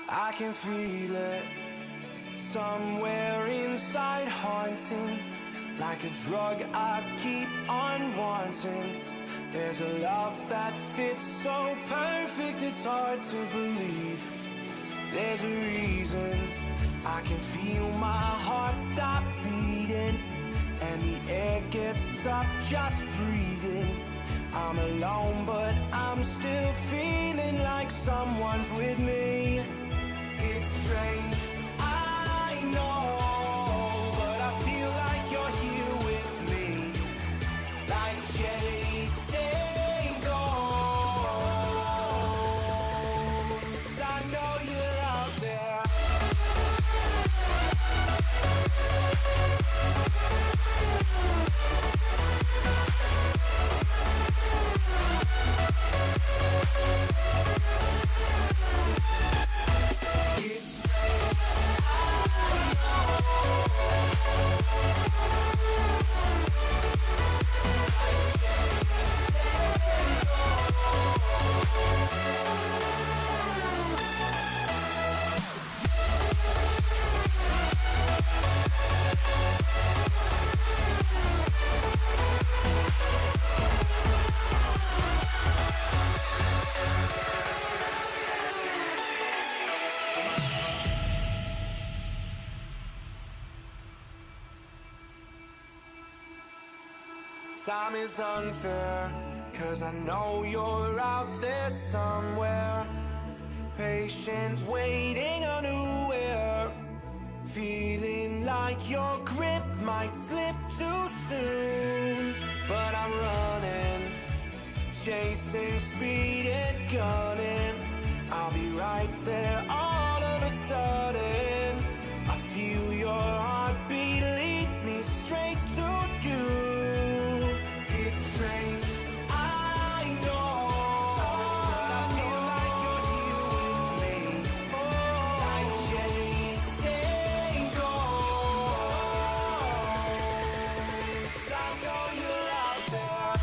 I can feel it somewhere inside, haunting like a drug I keep on wanting. There's a love that fits so perfect, it's hard to believe. There's a reason I can feel my heart stop beating, and the air gets tough just breathing. I'm alone, but I'm still feeling like someone's with me. It's strange, I know, but I feel like you're here with me, like chasing ghosts. I know you're out there. It's strange, time is unfair, 'cause I know you're out there somewhere, patient, waiting unaware, feeling like your grip might slip too soon. But I'm running, chasing speed and gunning. I'll be right there all of a sudden. I feel your heartbeat lead me straight to you. It's strange, I know, but I feel like you're here with me. It's like chasing ghosts. I know you're out there.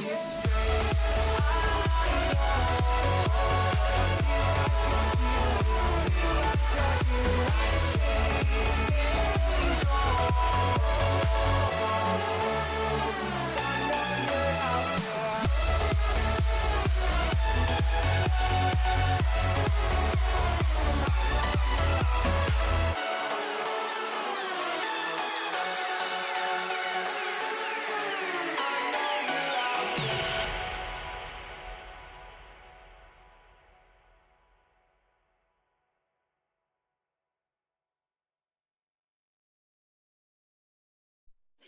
It's strange,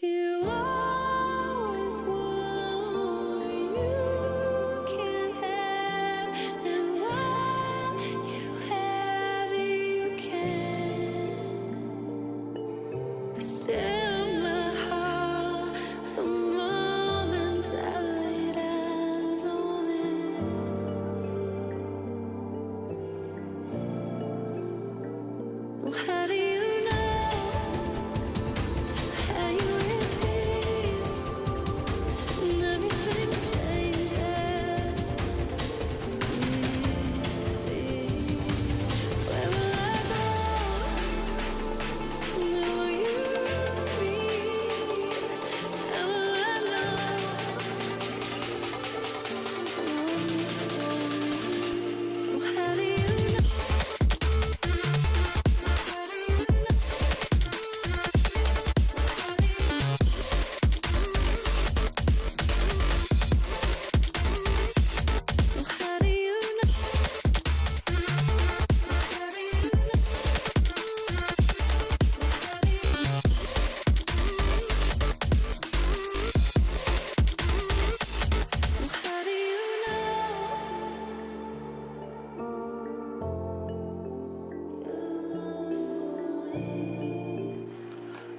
You always want what you can't have, and what you have you can. But still, my heart, the moment I laid eyes on it. Well, how do you know how you will feel when everything changes? This fear, where will I go? Where will you meet? How will I know? Well, how do you know? How do you know? How do you know? How do you know? How do you know?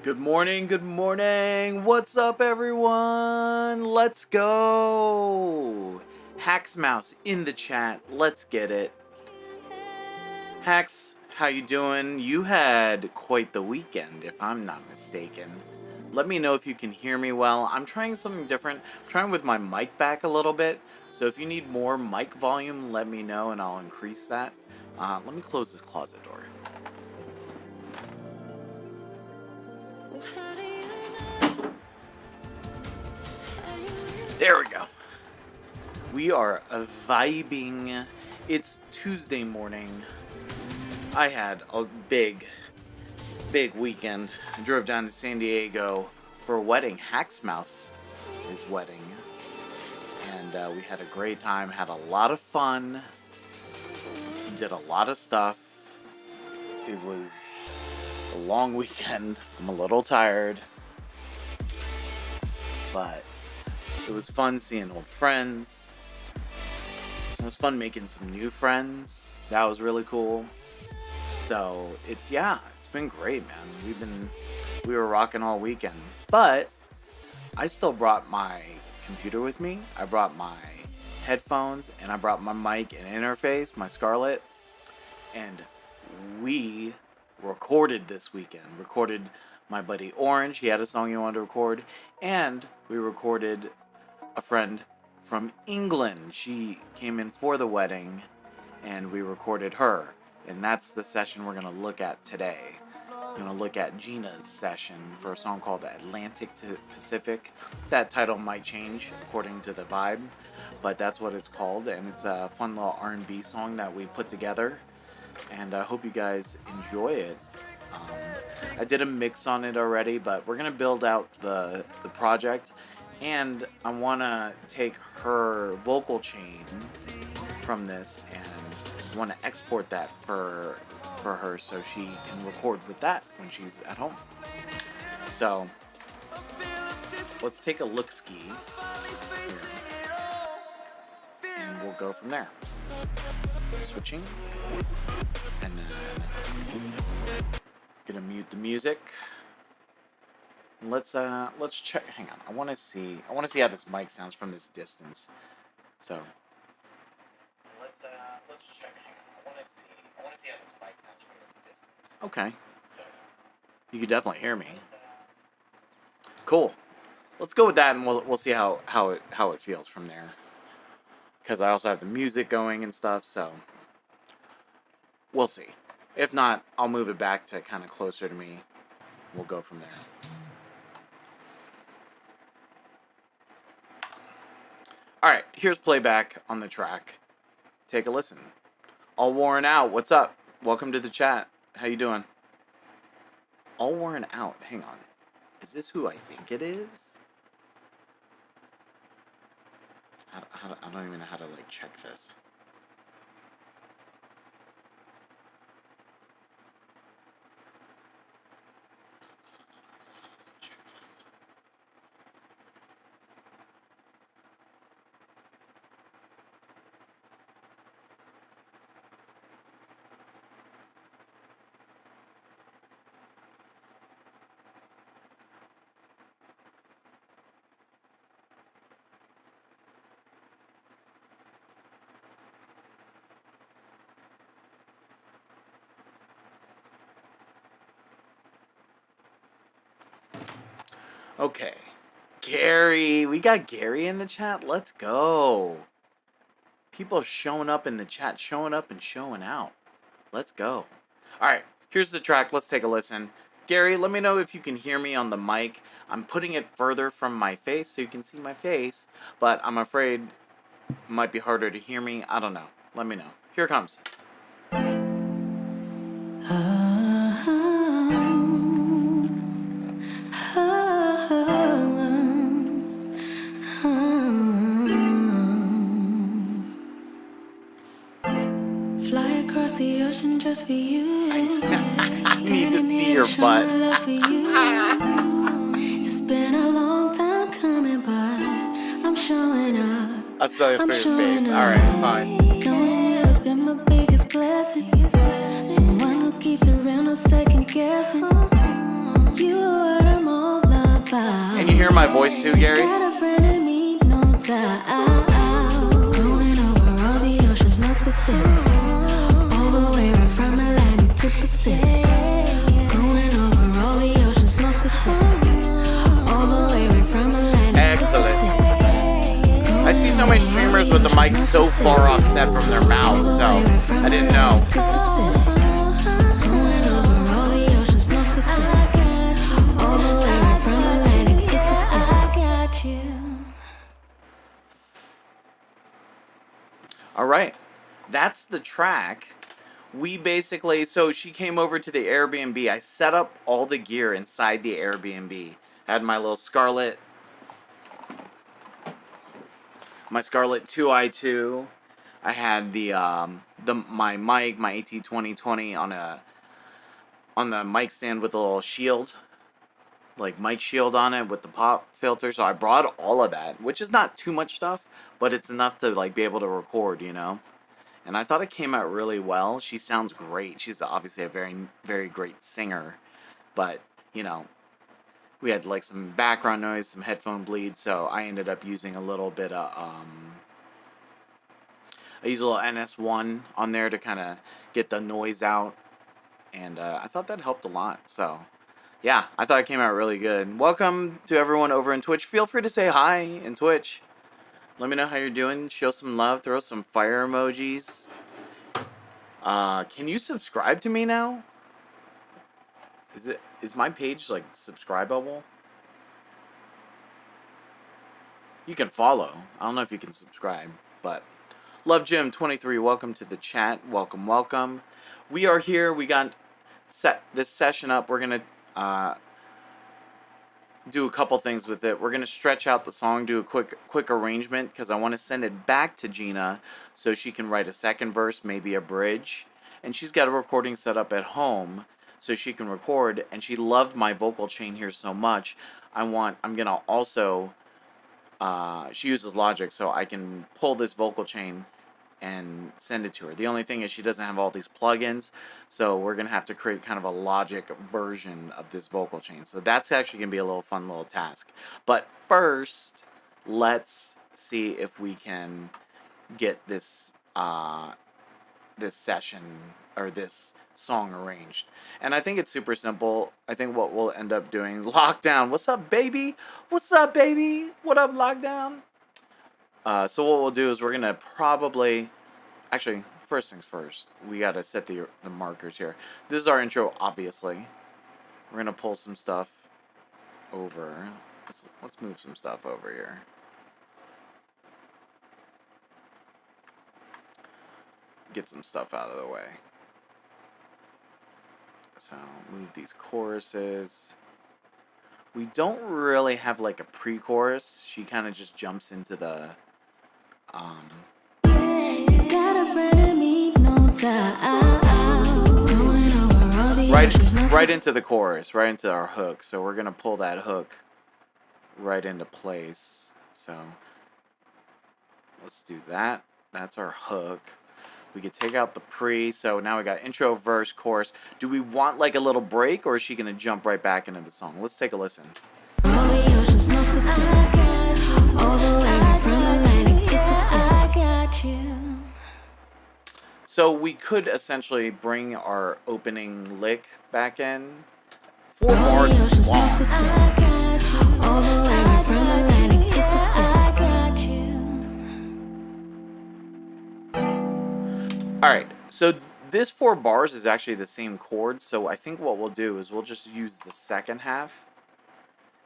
Good morning, good morning. What's up, everyone? Let's go. Hax Mouse in the chat. Let's get it. Hax, How you doing? You had quite the weekend, if I'm not mistaken. Let me know if you can hear me well. I'm trying something different. I'm trying with my mic back a little bit. So if you need more mic volume, let me know and I'll increase that. Let me close this closet door. There we go. We are vibing. It's Tuesday morning. I had a big weekend. I drove down to San Diego for a wedding. Hacksmouse, his wedding. And we had a great time, had a lot of fun, did a lot of stuff. It was a long weekend. I'm a little tired, but it was fun seeing old friends. It was fun making some new friends. That was really cool. So it's been great, man. We were rocking all weekend, but I still brought my computer with me. I brought my headphones and I brought my mic and interface, my Scarlett, and we recorded this weekend. Recorded my buddy Orange. He had a song he wanted to record, and we recorded a friend from England. She came in for the wedding, and we recorded her. And that's the session we're going to look at today. We're going to look at Gina's session for a song called Atlantic to Pacific. That title might change according to the vibe, but that's what it's called. And it's a fun little R&B song that we put together. And I hope you guys enjoy it. I did a mix on it already, but we're going to build out the project. And I want to take her vocal chain from this and want to export that for her so she can record with that when she's at home. So let's take a look-ski here, and we'll go from there. Switching, and then gonna mute the music. Let's check. Hang on. I want to see how this mic sounds from this distance. So let's check. Hang on. I want to see how this mic sounds from this distance. Okay. So you can definitely hear me. Cool. Let's go with that, and we'll see how it feels from there. Because I also have the music going and stuff, so we'll see. If not, I'll move it back to kind of closer to me. We'll go from there. Alright, here's playback on the track. Take a listen. All Worn Out, what's up? Welcome to the chat. How you doing? All Worn Out, hang on. Is this who I think it is? I don't even know how to check this. Okay, Gary, we got Gary in the chat. Let's go. People are showing up in the chat, showing up and showing out. Let's go. All right, here's the track. Let's take a listen. Gary, let me know if you can hear me on the mic. I'm putting it further from my face so you can see my face, but I'm afraid it might be harder to hear me. I don't know. Let me know. Here it comes. Fly across the ocean just for you. I need to see your butt. It's been a long time coming, but I'm showing up. I'll tell you for your face. Alright, fine. Knowing you has been my biggest blessing. Someone who keeps around, no second guessing. You are what I'm all about. Can you hear my voice too, Gary? Got a friend in me, no doubt. Going over all the oceans, no specific. All the way right from Atlantic to specific. Going over all the oceans, more specific. All the way right from Atlantic to Excellent. Pacific. I see so many streamers with the mic so far offset from their mouth, so I didn't know. Going over all the oceans, more specific. All the way right from Atlantic to Pacific. I got you. All right, that's the track. We basically, so she came over to the Airbnb. I set up all the gear inside the Airbnb. Had my little Scarlett, my Scarlett 2i2. I had my mic, my AT2020 on the mic stand with a little shield, like mic shield on it with the pop filter. So I brought all of that, which is not too much stuff, but it's enough to like be able to record, you know. And I thought it came out really well. She sounds great. She's obviously a very, very great singer. But, you know, we had like some background noise, some headphone bleed. So I ended up using a little bit of, I used a little NS1 on there to kind of get the noise out. And I thought that helped a lot. So, yeah, I thought it came out really good. Welcome to everyone over in Twitch. Feel free to say hi in Twitch. Let me know how you're doing. Show some love. Throw some fire emojis. Can you subscribe to me now? Is my page like subscribable? You can follow. I don't know if you can subscribe, but Love Jim 23. Welcome to the chat. Welcome, welcome. We are here. We got set this session up. We're gonna do a couple things with it. We're gonna stretch out the song, do a quick arrangement because I want to send it back to Gina so she can write a second verse, maybe a bridge. And she's got a recording set up at home so she can record. And she loved my vocal chain here so much. I'm gonna also she uses Logic, so I can pull this vocal chain and send it to her. The only thing is she doesn't have all these plugins, so we're gonna have to create kind of a Logic version of this vocal chain. So that's actually gonna be a little fun little task. But first, let's see if we can get this this session or this song arranged. And I think it's super simple. I think what we'll end up doing, Lockdown, what's up, baby? What's up, baby? What up, Lockdown? So what we'll do is we're gonna probably, actually, first things first, we gotta set the markers here. This is our intro, obviously. We're gonna pull some stuff over. Let's move some stuff over here. Get some stuff out of the way. So move these choruses. We don't really have like a pre-chorus. She kind of just jumps into the right into the chorus, right into our hook. So we're gonna pull that hook right into place. So let's do that. That's our hook. We could take out the pre, so now we got intro, verse, chorus. Do we want like a little break, or is she gonna jump right back into the song? Let's take a listen. So we could essentially bring our opening lick back in. 4 bars is long. Alright, so this 4 bars is actually the same chord, so I think what we'll do is we'll just use the second half,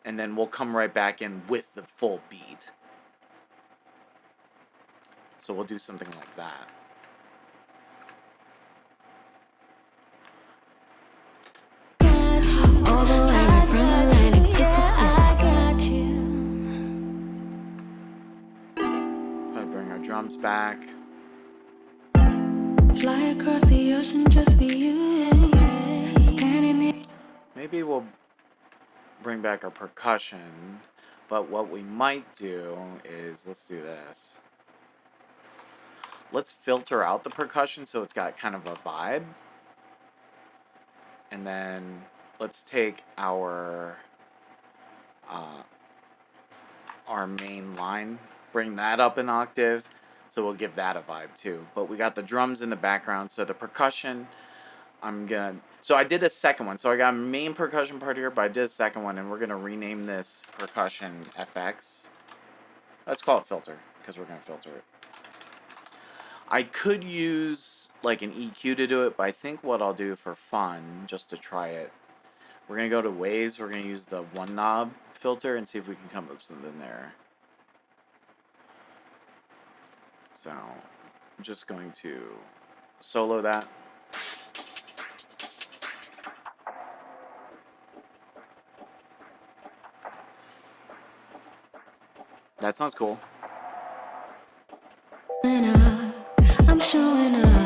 and then we'll come right back in with the full beat. So we'll do something like that. I'll bring our drums back. Fly across the ocean just for you. Standing in. Maybe we'll bring back our percussion, but what we might do is, let's do this. Let's filter out the percussion so it's got kind of a vibe. And then let's take our main line, bring that up an octave, so we'll give that a vibe too. But we got the drums in the background, so the percussion, I'm gonna So I did a second one. So I got a main percussion part here, but I did a second one, and we're gonna rename this percussion FX. Let's call it filter, because we're gonna filter it. I could use like an EQ to do it, but I think what I'll do for fun, just to try it, we're gonna go to waves. We're gonna use the one knob filter and see if we can come up with something there. So I'm just going to solo that. That sounds cool. I'm showing up.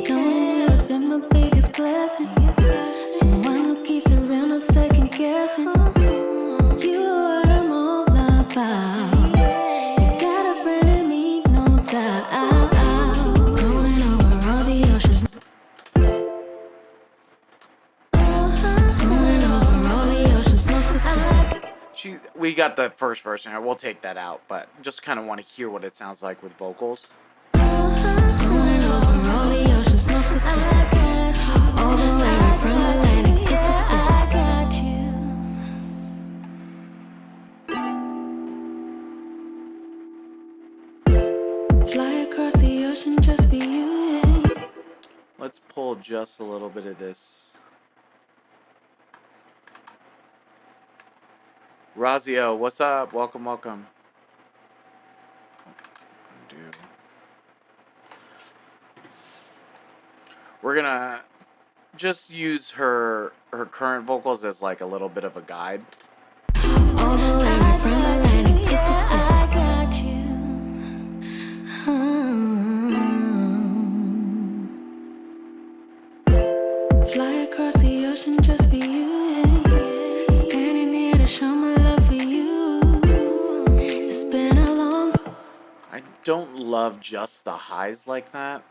Knowing you has been my biggest blessing. Someone who keeps it real, no second guessing. You are what I'm all about. You got a friend in me, no doubt. Going over all the oceans. Going over all the oceans, no specific. We got the first verse in here. We'll take that out, but just kind of want to hear what it sounds like with vocals. Going over all the oceans, no specific. All the way from Atlantic to Pacific. I got you. Fly across the ocean just for you. Yeah. Let's pull just a little bit of this. Razio, what's up? Welcome, welcome. Undo. We're gonna just use her current vocals as like a little bit of a guide. All the way from Atlantic to Pacific. I got you. Fly across the ocean just for you. Yeah. Standing here to show my love for you. It's been a long. I don't love just the highs like that.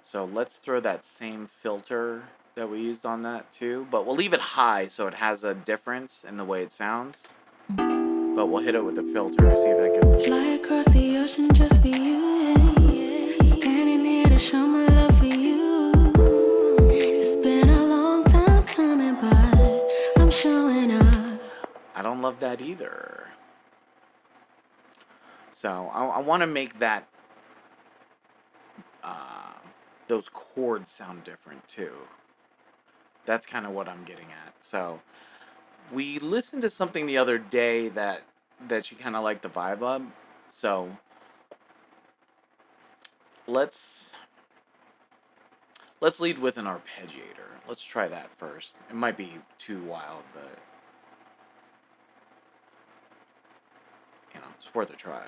So let's throw that same filter that we used on that too, but we'll leave it high so it has a difference in the way it sounds. But we'll hit it with the filter and see if that gives us. Fly across the ocean just for you. Yeah. Standing here to show my love for you. It's been a long time coming, but I'm showing up. I don't love that either. So I want to make that those chords sound different too. That's kind of what I'm getting at. So we listened to something the other day that she kind of liked the vibe of. So let's lead with an arpeggiator. Let's try that first. It might be too wild, but you know, it's worth a try.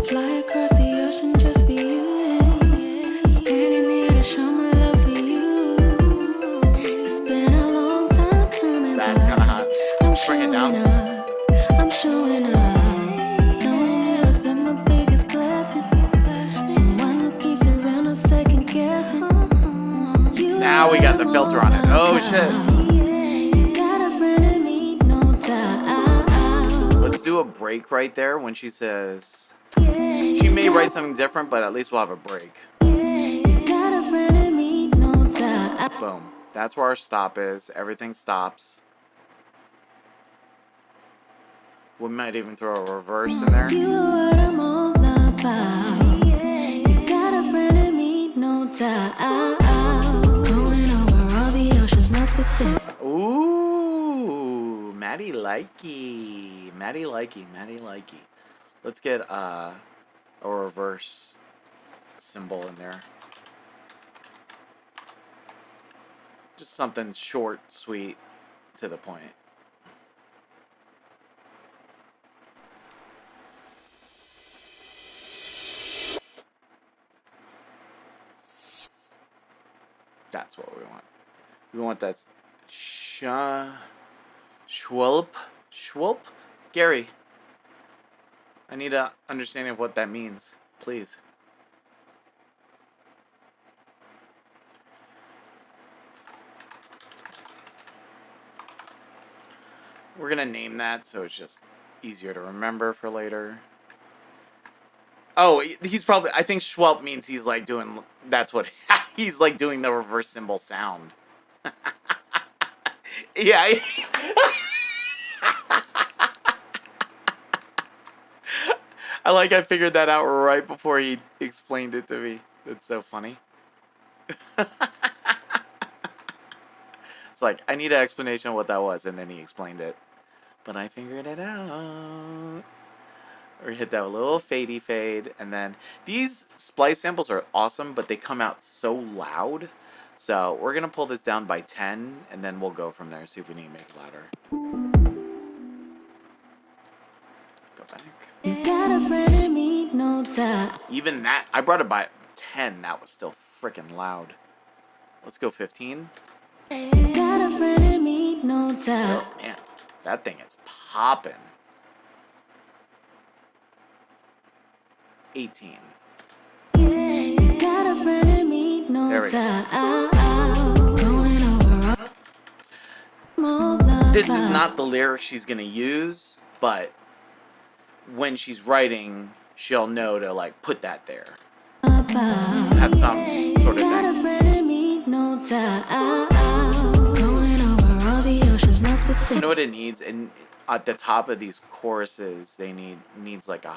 Fly across the ocean just for you. Yeah. Standing here to show my love for you. It's been a long time coming. That's kind of hot. I'm Bring it down. up. I'm showing up. Knowing you has been my biggest blessing. Someone who keeps it real, no second guessing. You Now we got the filter on it. Oh shit. You got a friend in me, no doubt. Let's do a break right there when she says. She may write something different, but at least we'll have a break. You got a friend in me, no doubt. Boom. That's where our stop is. Everything stops. We might even throw a reverse in there. You are what I'm all about. You got a friend in me, no doubt. Going over all the oceans, no specific. Ooh, Maddie likey. Maddie likey. Maddie likey. Let's get a reverse symbol in there. Just something short, sweet, to the point. That's what we want. We want that schwulp. Gary, I need a understanding of what that means, please. We're gonna name that so it's just easier to remember for later. Oh, he's probably. I think Schwelp means he's like doing. That's what he's like doing the reverse symbol sound. Yeah. I figured that out right before he explained it to me. That's so funny. It's like, I need an explanation of what that was, and then he explained it. But I figured it out. Or hit that little fadey fade, and then these splice samples are awesome, but they come out so loud. So we're gonna pull this down by 10, and then we'll go from there. See if we need to make it louder. Go back. You got a friend in me, no doubt. Even that, I brought it by 10. That was still freaking loud. Let's go 15. You got a friend in me, no doubt. Oh man, that thing is popping. 18. You got a friend in me, no There we go. doubt. Going over all This is not the lyric she's gonna use, but when she's writing, she'll know to like put that there. Have some sort of got a thing. friend in me, no doubt. Going over all the oceans, no You specific. know what it needs? And at the top of these choruses, they needs like a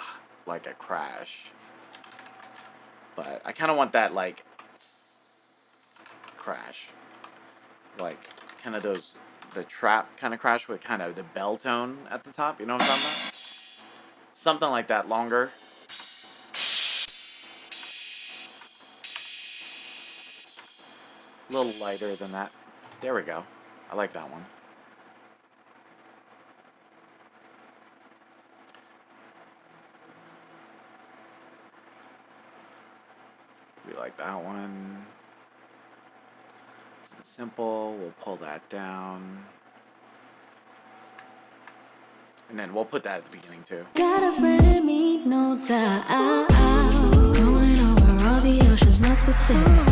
crash. But I kind of want that like crash, like kind of the trap kind of crash with kind of the bell tone at the top. You know what I'm talking about? Something like that, longer. A little lighter than that. There we go. I like that one. We like that one. It's simple. We'll pull that down. And then we'll put that at the beginning too. Got a friend in me, no doubt. Going over all the oceans, no specific.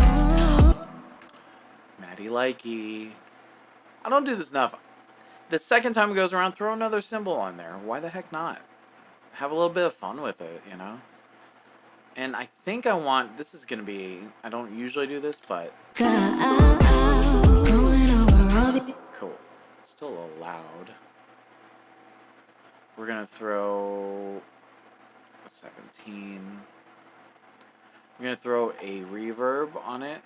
Maddie Likey. I don't do this enough. The second time it goes around, throw another symbol on there. Why the heck not? Have a little bit of fun with it, you know? And I think I want, this is going to be, I don't usually do this, but Going over all the cool. Still a little loud. We're going to throw a 17. We're going to throw a reverb on it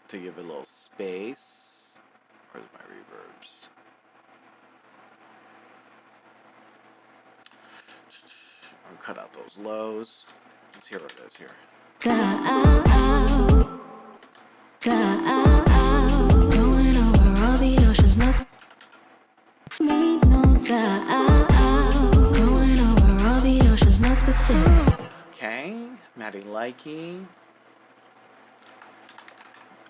to give it a little space. Where's my reverbs? I'll cut out those lows. Let's hear what it is here. going over all the oceans, no me, no doubt. Going over all the oceans, no specific. Okay, Maddie Likey.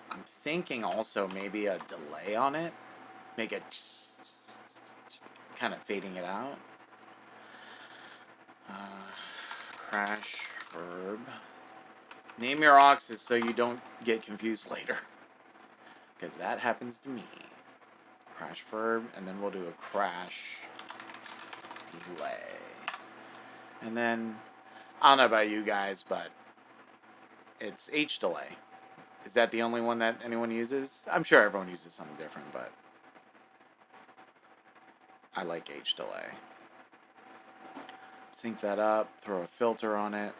I'm thinking also maybe a delay on it. Make it kind of fading it out. Crash verb. Name your oxes so you don't get confused later. Because that happens to me. Crash verb, and then we'll do a crash delay. And then, I don't know about you guys, but it's H delay. Is that the only one that anyone uses? I'm sure everyone uses something different, but I like H delay. Sync that up, throw a filter on it.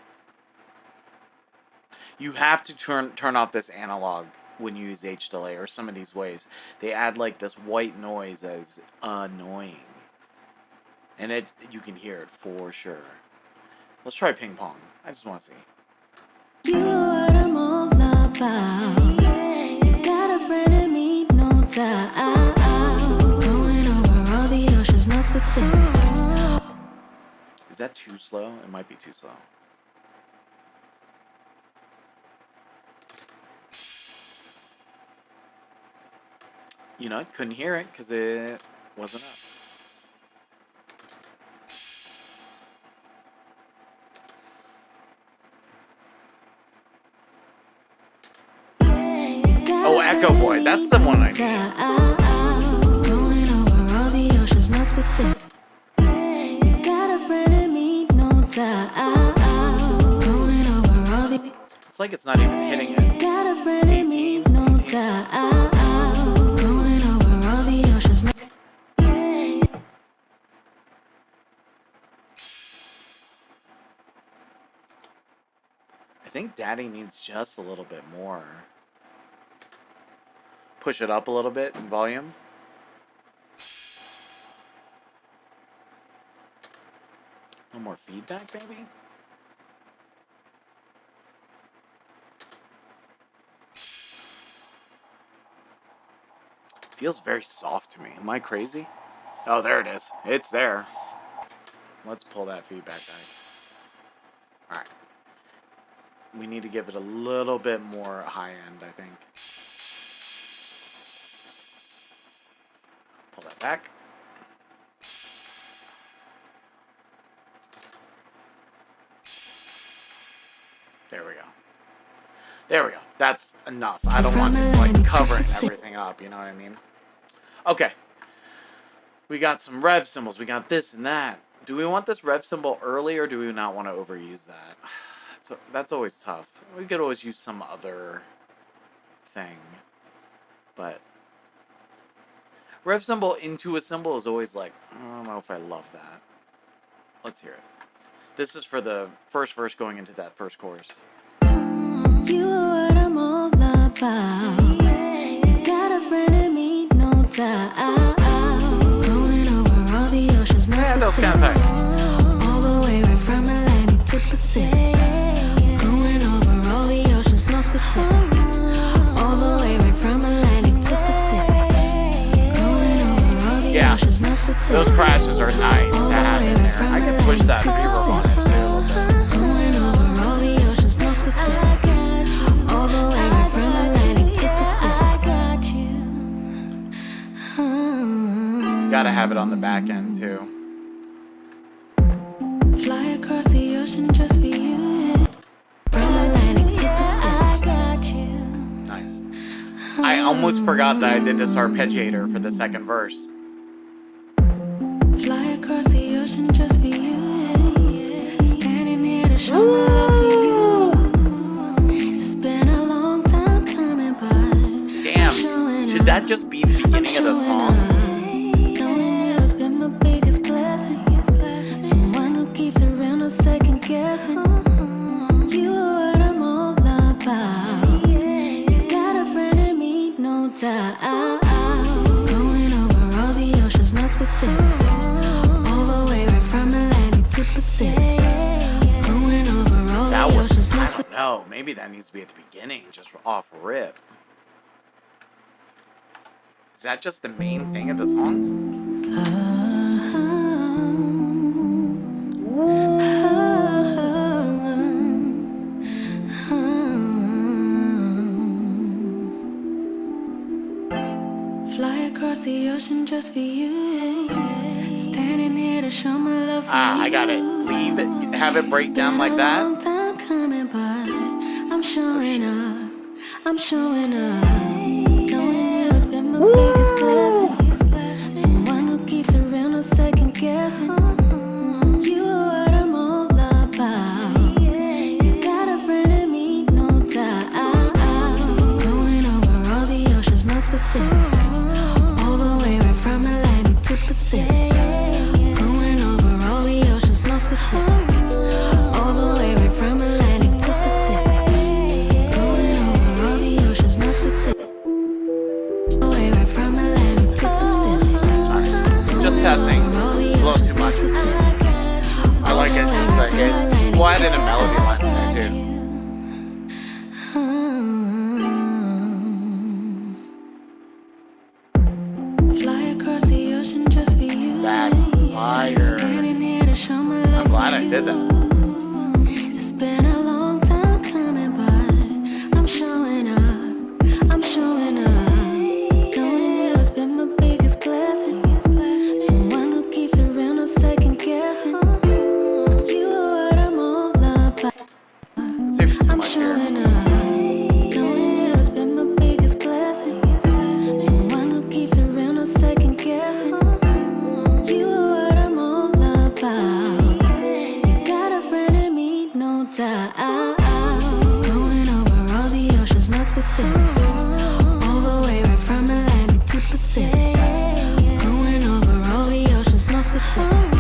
You have to turn off this analog when you use H delay or some of these waves. They add like this white noise as annoying. And you can hear it for sure. Let's try ping pong. I just want to see. You are what I'm all about. You got a friend in me, no doubt. Going over all the oceans, no specific. Is that too slow? It might be too slow. You know, I couldn't hear it because it wasn't up. Oh, Echo Boy. That's the one I need. Going over all the oceans, no specific. You got a friend in me, no doubt. It's like it's not even hitting it. Got a friend in me, no doubt. Going over all the oceans. I think Daddy needs just a little bit more. Push it up a little bit in volume. A little more feedback, maybe? Feels very soft to me. Am I crazy? Oh, there it is. It's there. Let's pull that feedback back. Alright. We need to give it a little bit more high end, I think. Pull that back. There we go. There we go. That's enough. I don't want it like covering everything up, you know what I mean? Okay. We got some rev symbols. We got this and that. Do we want this rev symbol early or do we not want to overuse that? So that's always tough. We could always use some other thing. But rev symbol into a symbol is always like, I don't know if I love that. Let's hear it. This is for the first verse going into that first chorus. You are what I'm all about. Got a friend in me, no doubt. Going over all the oceans, no Yeah, that was kind of tight. all the way right from Atlantic to Pacific. Going over all the oceans, no specific. All the way right from Atlantic to Pacific. Going over all the oceans, no specific. Those crashes are nice to have in there. I can push that reverb on it too a little bit. Going over all the oceans, no specific. All the way right from Atlantic to Pacific. You gotta have it on the back end too. Fly across the ocean just for you. From Atlantic to Pacific. Nice. I almost forgot that I did this arpeggiator for the second verse. Fly across the ocean just for you. Standing here to show my love for you. It's been a long time coming by. Damn. Should that just be the beginning of the song? It's been my biggest blessing. Someone who keeps it real, no second guessing. You are what I'm all about. You got a friend in me, no doubt. Going over all the oceans, no specific. All the way right from Atlantic to Pacific. Going over all That the was, oceans, no I specific. don't know. Maybe that needs to be at the beginning, just off rip. Is that just the main thing of the song? Fly across the ocean just for you. Standing here to show my love for you. I got it. Leave it. Have it break down like that. Long time coming by. I'm showing up. I'm showing up. Knowing it's been my biggest blessing. Someone who keeps it real, no second guessing. You are what I'm all about. You got a friend in me, no doubt. Going over all the oceans, no specific. All the way right from Atlantic to Pacific. Going over all the oceans, no specific. All the way right from Atlantic to Pacific. Going over all the oceans, no specific. All the way right from Atlantic to Pacific. Just testing. A little too much. I like it. It's well, I did a melody line in there too. Fly across the ocean just for you. That's fire. Standing here to show my love I'm glad for I did that. you. It's been a long time coming by. I'm showing up. I'm showing up. Knowing it's been my biggest blessing. Someone who keeps it real, no second guessing. You are what I'm all about. Save us too I'm much showing here. up. Knowing it's been my biggest blessing. Someone who keeps it real, no second guessing. You are what I'm all about. You got specific. All the way right from Atlantic to Pacific. Going over all the oceans, no specific.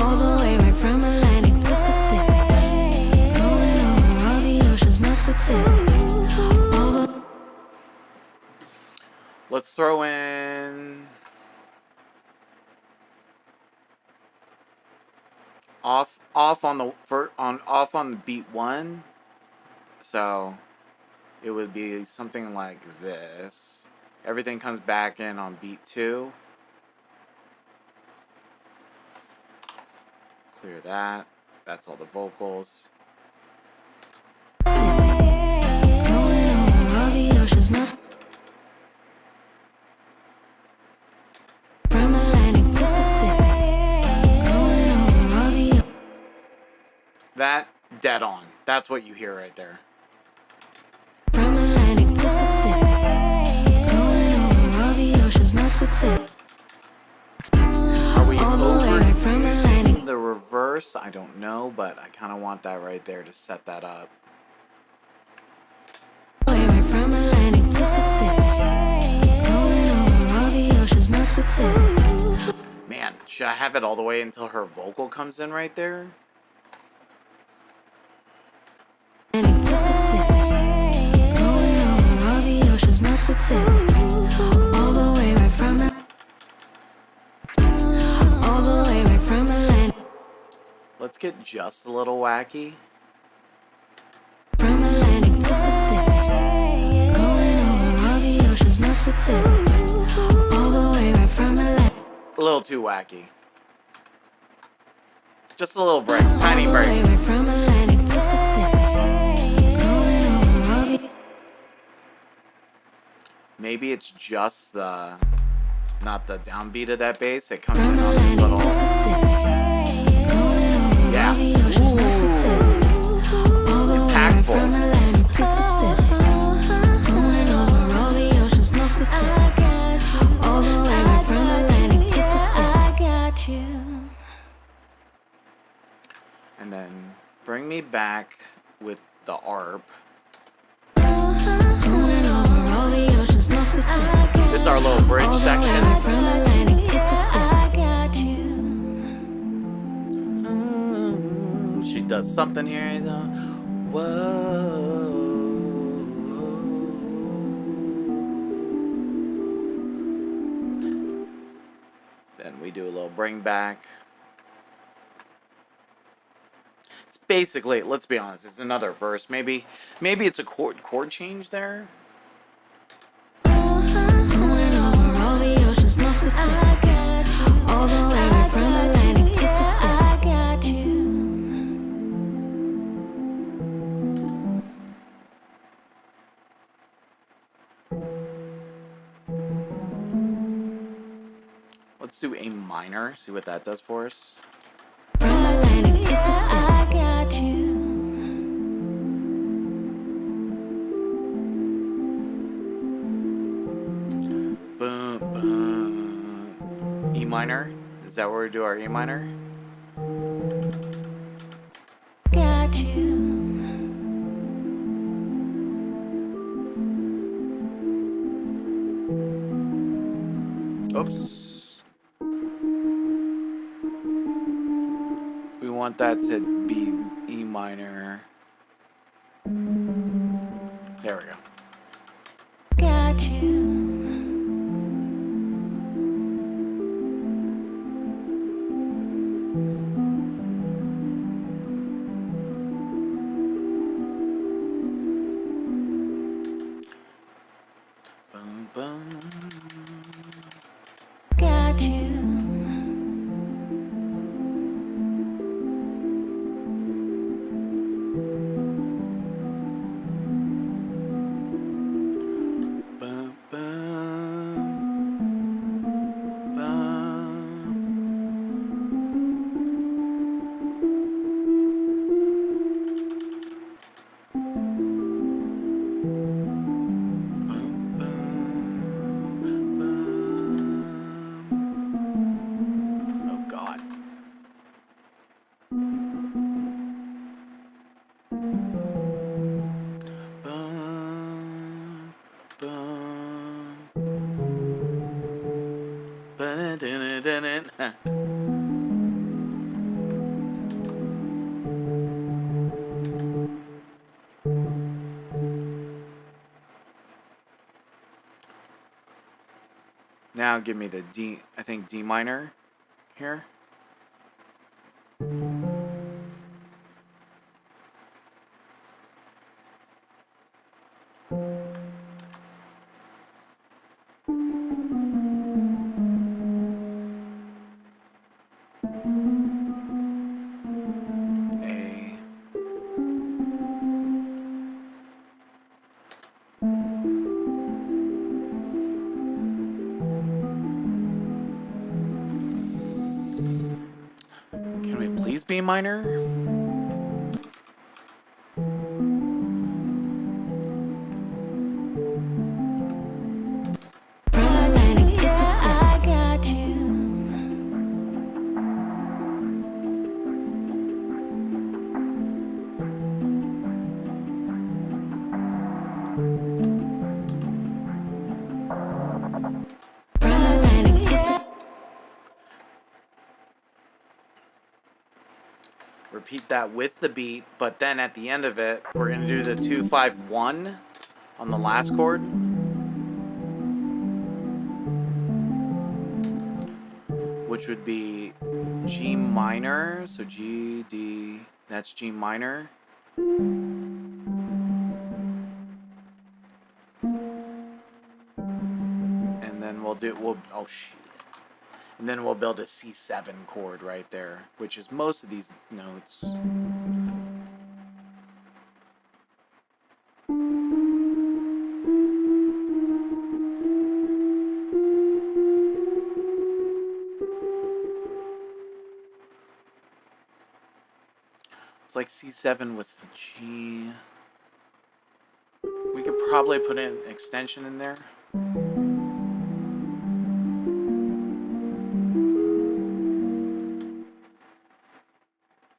All the way right from Atlantic to Pacific. Going over all the oceans, no specific. Let's throw in off on the beat 1. So it would be something like this. Everything comes back in on beat 2. Clear that. That's all the vocals. That, dead on. That's what you hear right there. From Atlantic to Pacific. Going over all the oceans, no specific. Are we All the way over right from Atlantic. the reverse? I don't know, but I kind of want that right there to set that up. Way right from Atlantic to Pacific. Going over all the oceans, no specific. Man, should I have it all the way until her vocal comes in right there? Atlantic to Pacific. Going over all the oceans, no specific. All the way right from all the way right from Atlantic. Let's get just a little wacky. From Atlantic to Pacific. Going over all the oceans, no specific. All the way right from Atlantic. A little too wacky. Just a little break. Tiny All the break. way right from Atlantic to Pacific. Going over all the Maybe it's just the, not the downbeat of that bass. It comes from in on these Atlantic little, to Pacific. Going over yeah. all the oceans, no specific. All the way right Impactful. from Atlantic to Pacific. Going over all the oceans, no specific. All the way right from Atlantic to Pacific. And then bring me back with the ARP. Going over all the oceans, no specific. This is our little bridge All the way right section. from Atlantic to Pacific. She does something here. He's whoa. Then we do a little bring back. It's basically, let's be honest, it's another verse. Maybe it's a chord change there. Going over all the oceans, no specific. All the way right from Atlantic to Pacific. Let's do A minor. See what that does for us. From Atlantic to Pacific. Boom, boom. E minor. Is that where we do our E minor? Got you. Oops. We want that to be E minor. There we go. Got you. Boom, boom. Got you. Boom, boom. Boom. Boom, boom. Now give me the D, I think D minor here. A. Can we please B minor? I got you. Repeat that with the beat, but then at the end of it, we're gonna do the 2-5-1 on the last chord. Which would be G minor, so G, D, that's G minor. And then oh shoot. And then we'll build a C7 chord right there, which is most of these notes. It's like C7 with the G. We could probably put an extension in there.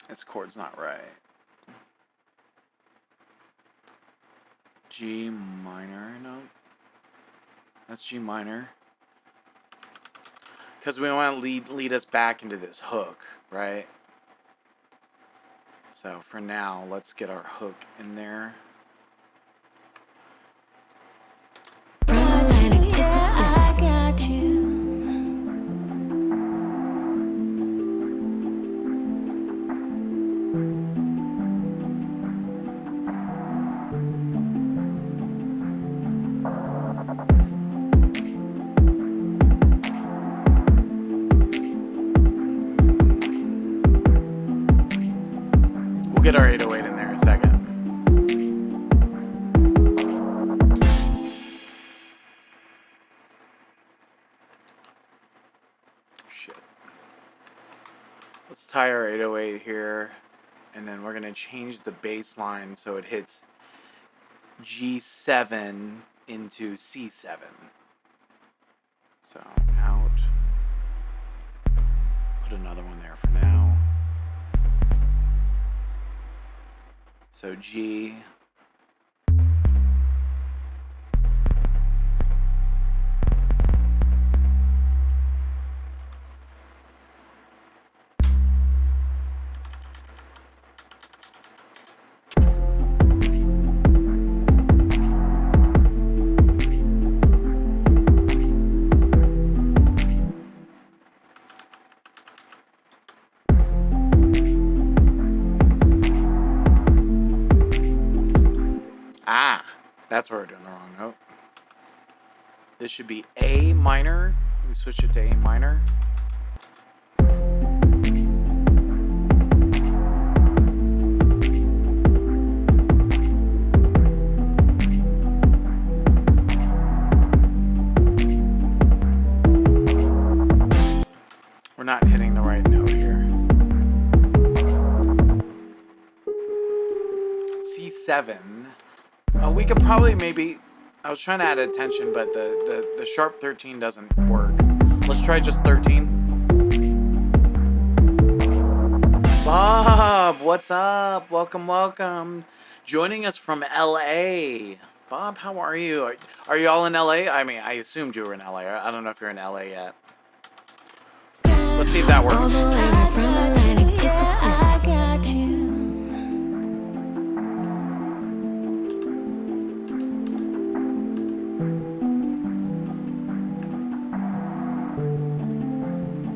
This chord's not right. G minor, no. That's G minor. Because we want to lead us back into this hook, right? So for now, let's get our hook in there. I got you. We'll get our 808 in there in a second. Shit. Let's tie our 808 here, and then we're going to change the bass line so it hits G7 into C7. So out. Put another one there for now. So G. That's where we're doing the wrong note. This should be A minor. We switch it to A minor. We're not hitting the right note here. C7. We could probably maybe, I was trying to add a tension, but the sharp 13 doesn't work. Let's try just 13. Bob, what's up? Welcome, welcome. Joining us from LA. Bob, how are you? Are you all in LA? I mean, I assumed you were in LA. I don't know if you're in LA yet. Let's see if that All works. the way from Atlantic to Pacific. I got you.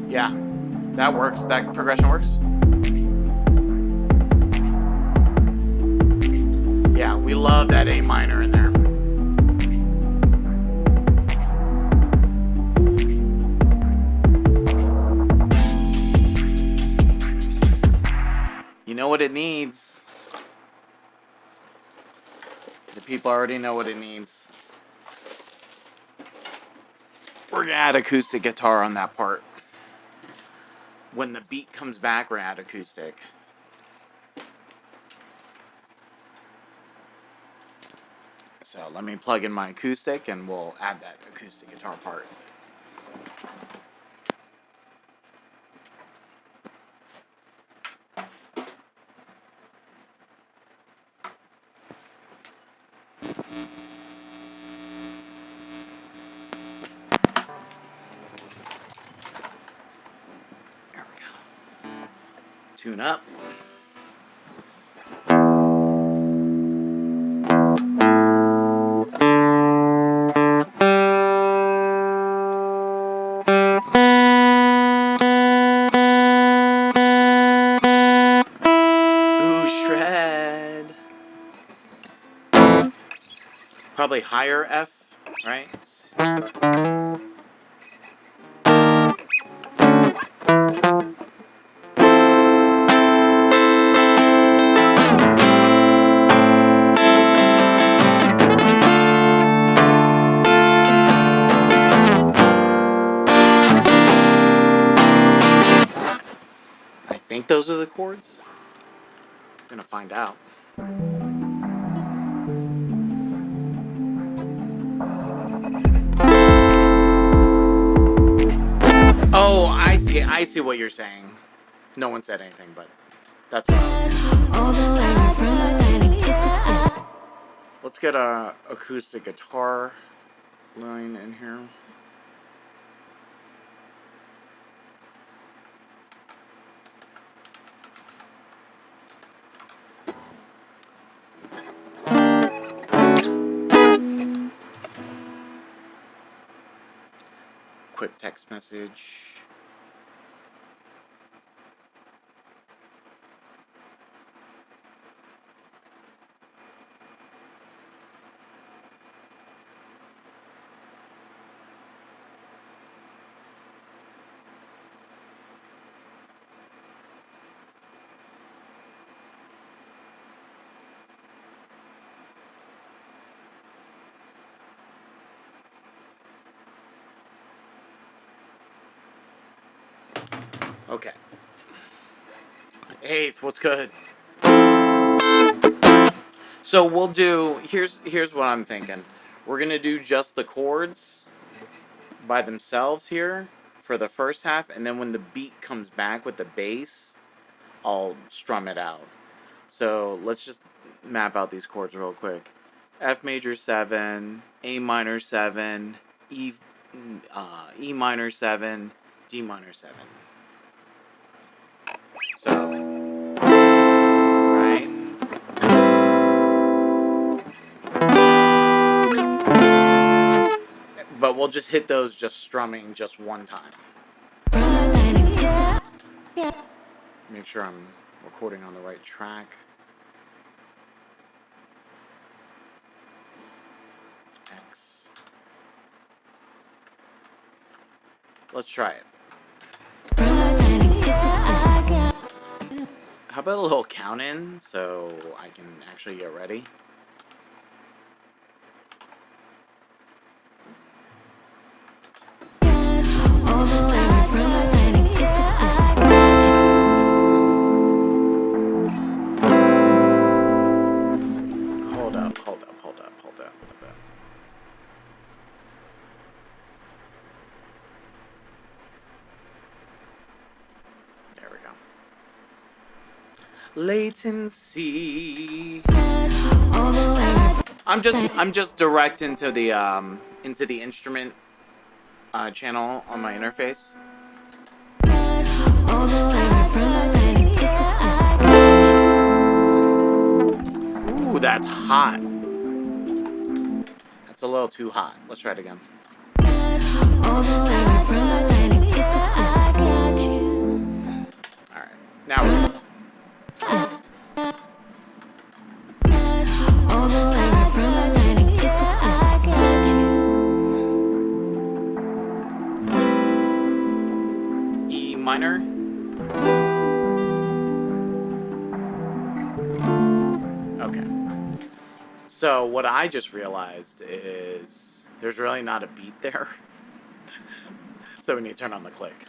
Yeah, that works. That progression works. Yeah, we love that A minor in there. You know what it needs. The people already know what it needs. We're gonna add acoustic guitar on that part. When the beat comes back, we're gonna add acoustic. So let me plug in my acoustic and we'll add that acoustic guitar part. There we go. Tune up. Probably higher F, right? I think those are the chords. I'm gonna find out. Oh, I see what you're saying. No one said anything, but that's what I was saying. All the way from Atlantic to Pacific. Let's get a acoustic guitar line in here. Quick text message. Okay. Eighth, what's good? So we'll do, here's what I'm thinking. We're gonna do just the chords by themselves here for the first half, and then when the beat comes back with the bass, I'll strum it out. So let's just map out these chords real quick. F major 7, A minor 7, E minor 7, D minor 7. So, right? But we'll just hit those just strumming just one time. From Atlantic to Pacific. Make sure I'm recording on the right track. X. Let's try it. From Atlantic to Pacific. How about a little count in so I can actually get ready? All the way from Atlantic to Pacific. Hold up. There we go. Latency. All the way. I'm just direct into the instrument channel on my interface. the way from Atlantic to Pacific. Ooh, that's hot. That's a little too hot. Let's try it again. All the way from Atlantic to Pacific. Alright, now we're good. All the way from Atlantic to Pacific. E minor. Okay. So what I just realized is there's really not a beat there. So we need to turn on the click.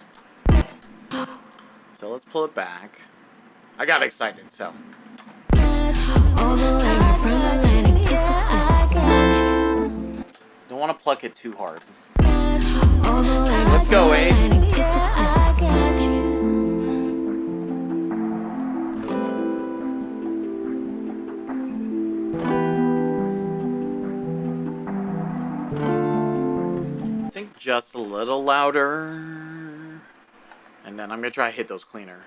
So let's pull it back. I got excited, so. All the way from Atlantic to Pacific. Don't want to pluck it too hard. All the way Let's go, eh? Atlantic to Pacific. I think just a little louder. And then I'm going to try to hit those cleaner.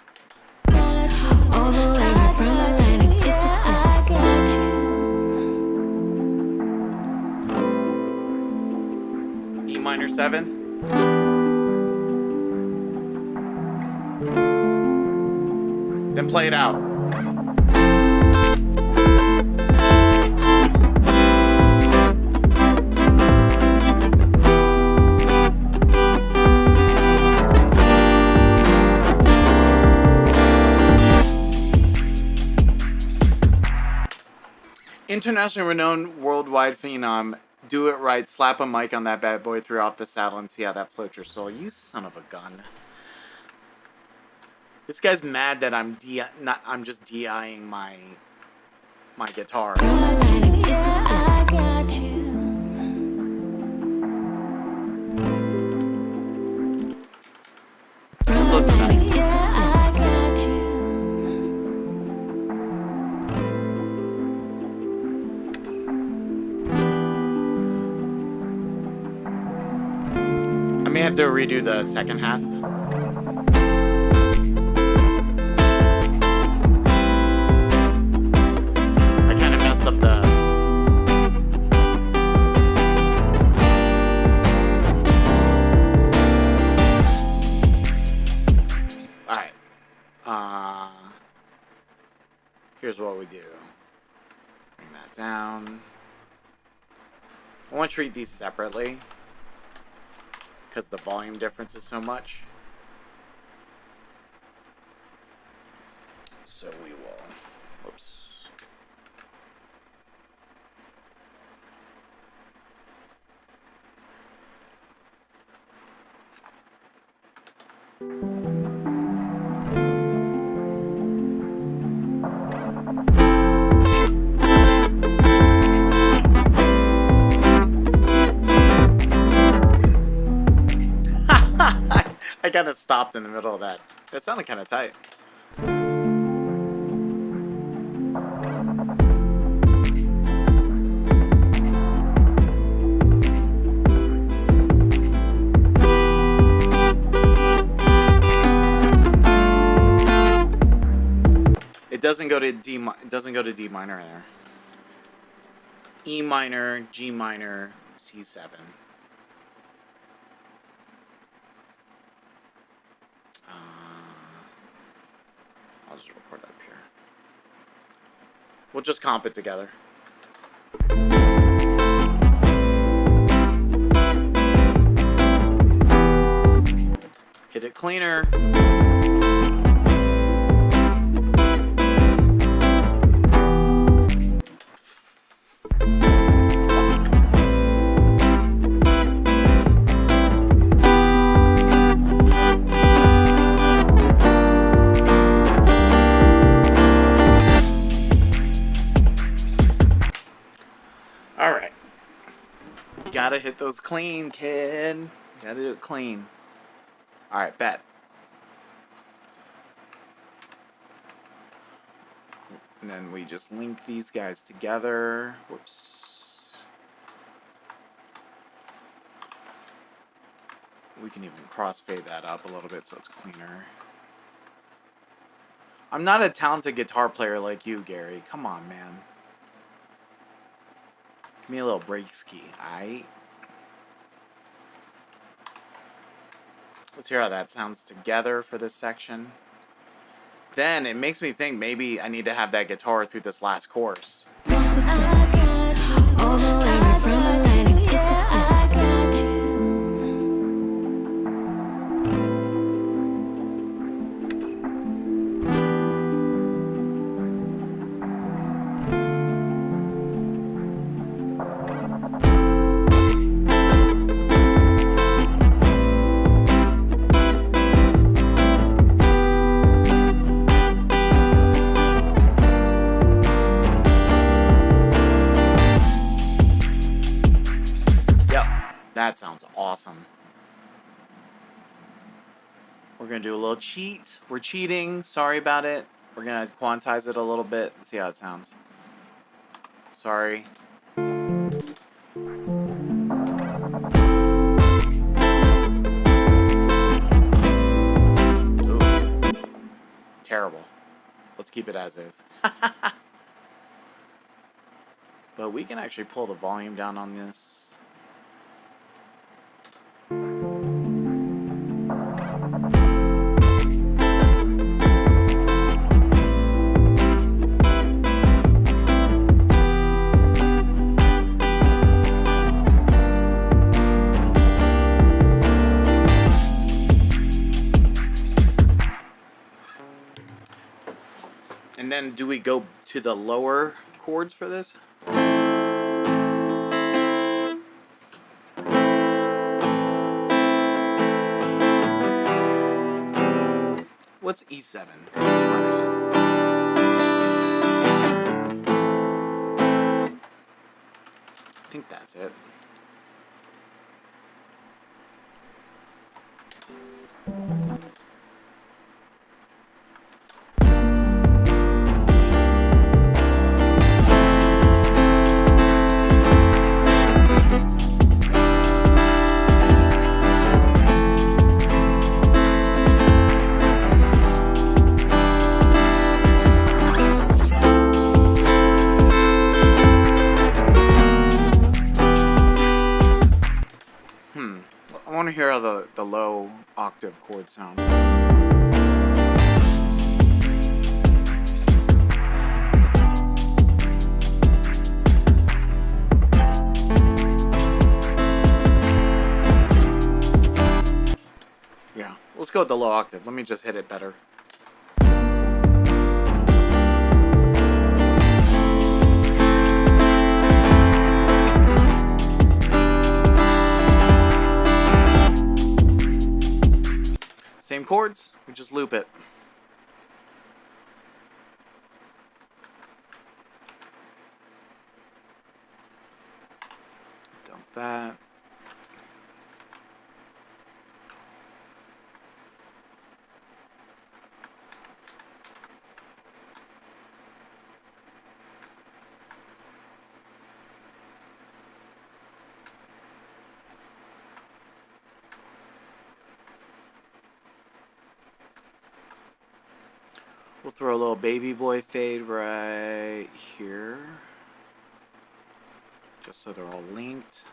All the way from Atlantic to Pacific. E minor 7. Then play it out. Internationally renowned worldwide phenom, do it right, slap a mic on that bad boy, throw off the saddle, and see how that floats your soul. You son of a gun. This guy's mad that I'm just DIing my guitar. Atlantic to Pacific. Let's listen to that. To Pacific. I may have to redo the second half. I kind of messed up the... Alright. Here's what we do. Bring that down. I want to treat these separately, because the volume difference is so much. So we will... Whoops. I kind of stopped in the middle of that. That sounded kind of tight. It doesn't go to D. It doesn't go to D minor there. E minor, G minor, C7. I'll just record it up here. We'll just comp it together. Hit it cleaner. Alright. Gotta hit those clean, kid. Gotta do it clean. Alright, bet. And then we just link these guys together. Whoops. We can even crossfade that up a little bit so it's cleaner. I'm not a talented guitar player like you, Gary. Come on, man. Give me a little break ski, alright? Let's hear how that sounds together for this section. Then it makes me think maybe I need to have that guitar through this last chorus. All the way from Atlantic to Pacific. That sounds awesome. We're going to do a little cheat. We're cheating. Sorry about it. We're going to quantize it a little bit. See how it sounds. Sorry. Ooh. Terrible. Let's keep it as is. But we can actually pull the volume down on this. And then do we go to the lower chords for this? What's E7? I think that's it. I want to hear how the low octave chords sound. Yeah, let's go with the low octave. Let me just hit it better. Same chords, we just loop it. Dump that. We'll throw a little baby boy fade right here, just so they're all linked.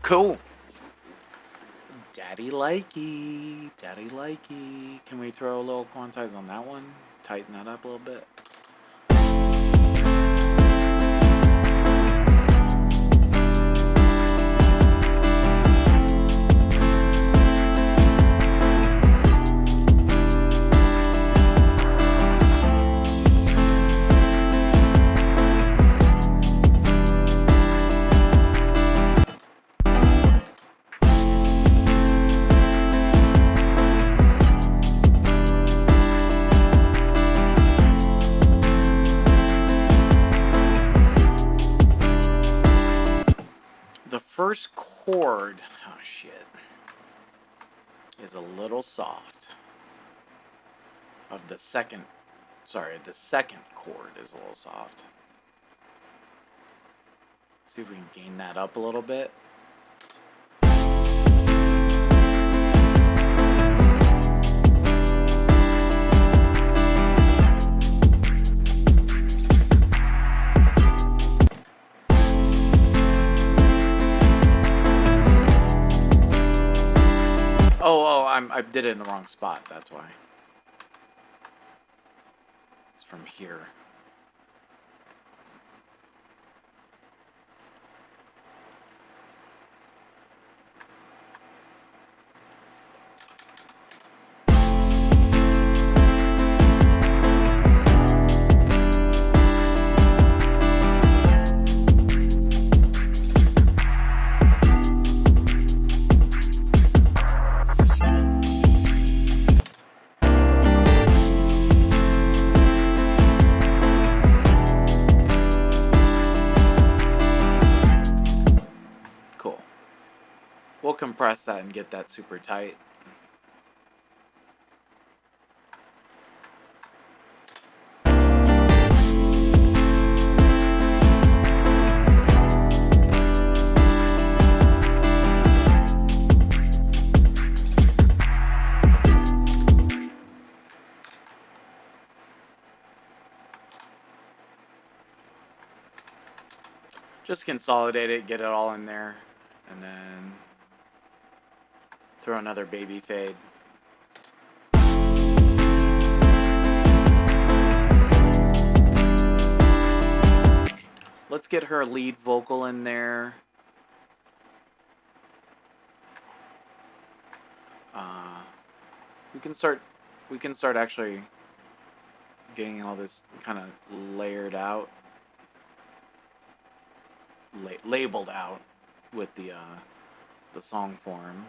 Cool. Daddy likey. Daddy likey. Can we throw a little quantize on that one? Tighten that up a little bit. chord, oh shit, is a little soft. The second chord is a little soft. See if we can gain that up a little bit. I did it in the wrong spot, that's why. It's from here. We'll compress that and get that super tight. Just consolidate it, get it all in there, and then throw another baby fade. Let's get her lead vocal in there. We can start actually getting all this kind of layered out, labeled out with the song form.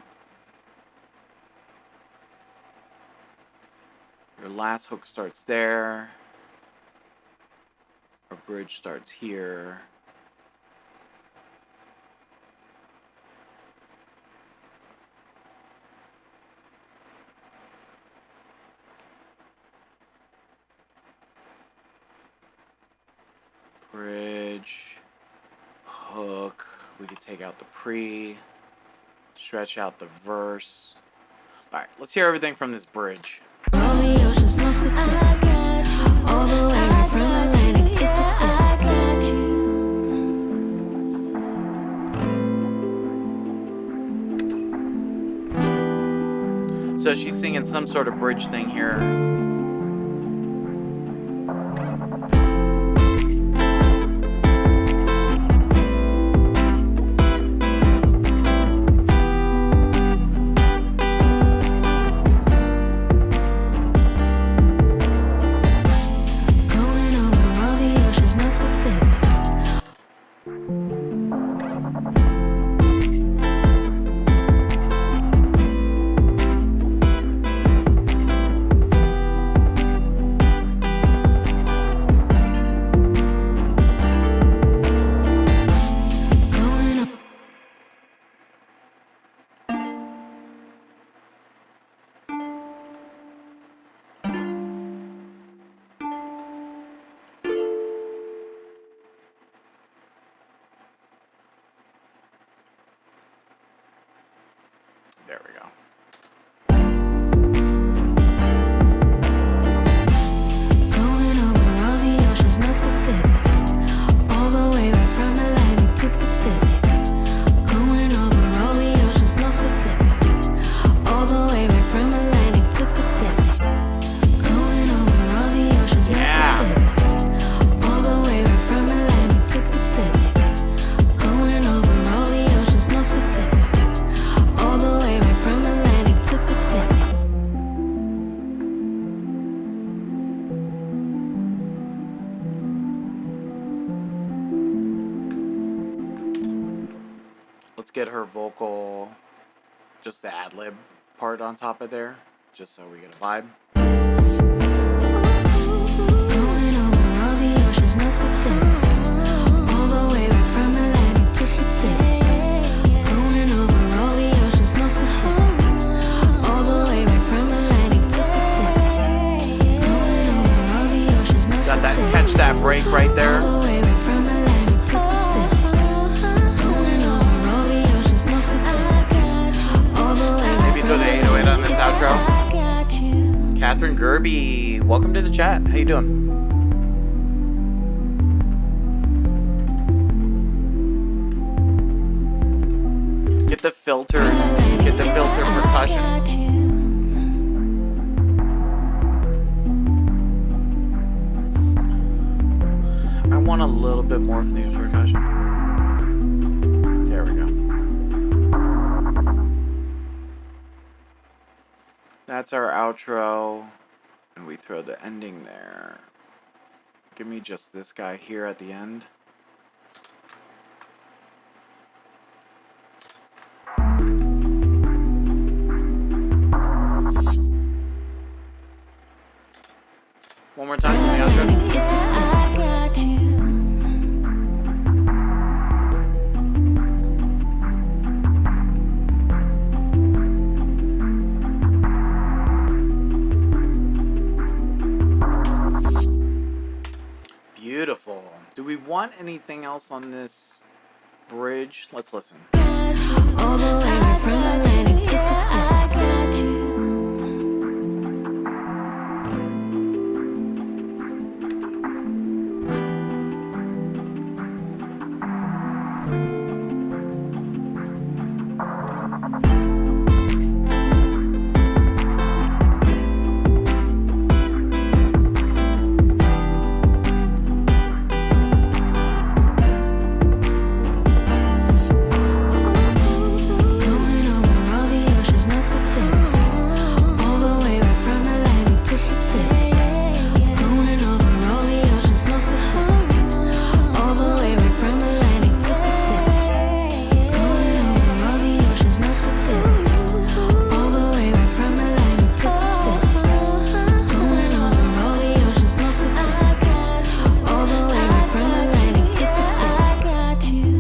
Your last hook starts there. Our bridge starts here. Bridge, hook. We could take out the pre, stretch out the verse. All right, let's hear everything from this bridge. All the oceans, no specific. All the way from Atlantic to Pacific. So she's singing some sort of bridge thing here. There we go. Going over all the oceans, no specific. All the way right from Atlantic to Pacific. Going over all the oceans, no specific. All the way right from Atlantic to Pacific. Going over all the oceans, no specific. All the way right from Atlantic to Pacific. Going over all the oceans, no specific. All the way right from Atlantic to Pacific. Let's get her vocal, just the ad-lib part on top of there, just so we get a vibe. Going over all the oceans, no specific. All the way right from Atlantic to Pacific. Going that break right there. All the way from Atlantic to Pacific. Going over all the oceans, North Pacific. All the way Maybe throw the 808 on this outro. I got you. Catherine Gerby, welcome to the chat. How you doing? Get the filter percussion. I want a little bit more from these percussion. There we go. That's our outro. And we throw the ending there. Give me just this guy here at the end. One more time from the outro. I got you. Beautiful. Do we want anything else on this bridge? Let's listen. All the way from Atlantic to Pacific. I got you. Going over all the oceans, North Pacific. All the way from Atlantic to Pacific. Going over all the oceans, North Pacific. All the way from Atlantic to Pacific. Going over all the oceans, North Pacific. All the way from Atlantic to Pacific. Going over all the oceans, North Pacific. All the way from Atlantic to Pacific. I got you.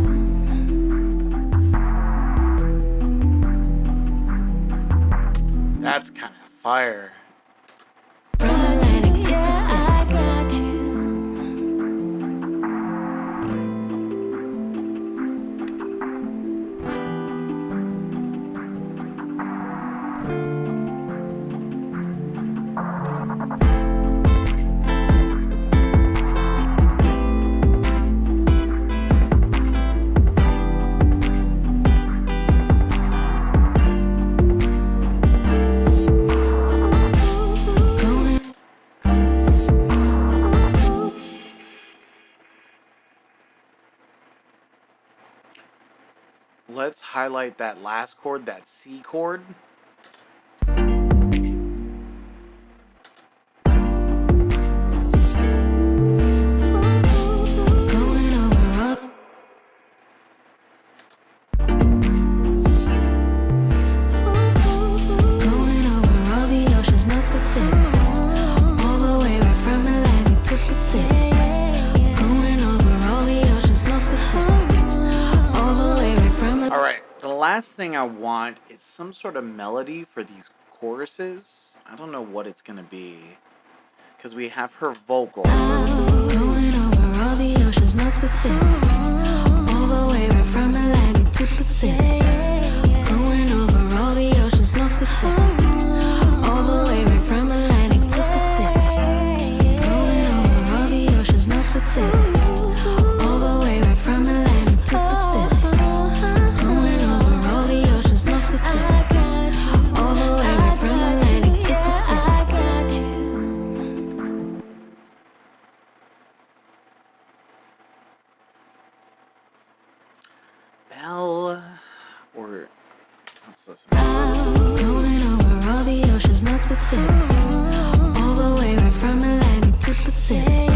That's kind of fire. From Atlantic to Pacific. I got you. Going Let's highlight that last chord, that C chord. going over all going over all the oceans, North Pacific. All the way from Atlantic to Pacific. Going over all the oceans, North Pacific. All the way from All right, the last thing I want is some sort of melody for these choruses. I don't know what it's gonna be, because we have her vocal. going over all the oceans, North Pacific. All the way from Atlantic to Pacific. Going over all the oceans, North Pacific. All the way from Atlantic to Pacific. Going over all the oceans, North Pacific. All the way from Atlantic to Pacific. Going over all the oceans, North Pacific. All the way from Atlantic to Pacific. I got you. Bell, or let's listen. Going over all the oceans, North Pacific. All the way from Atlantic to Pacific.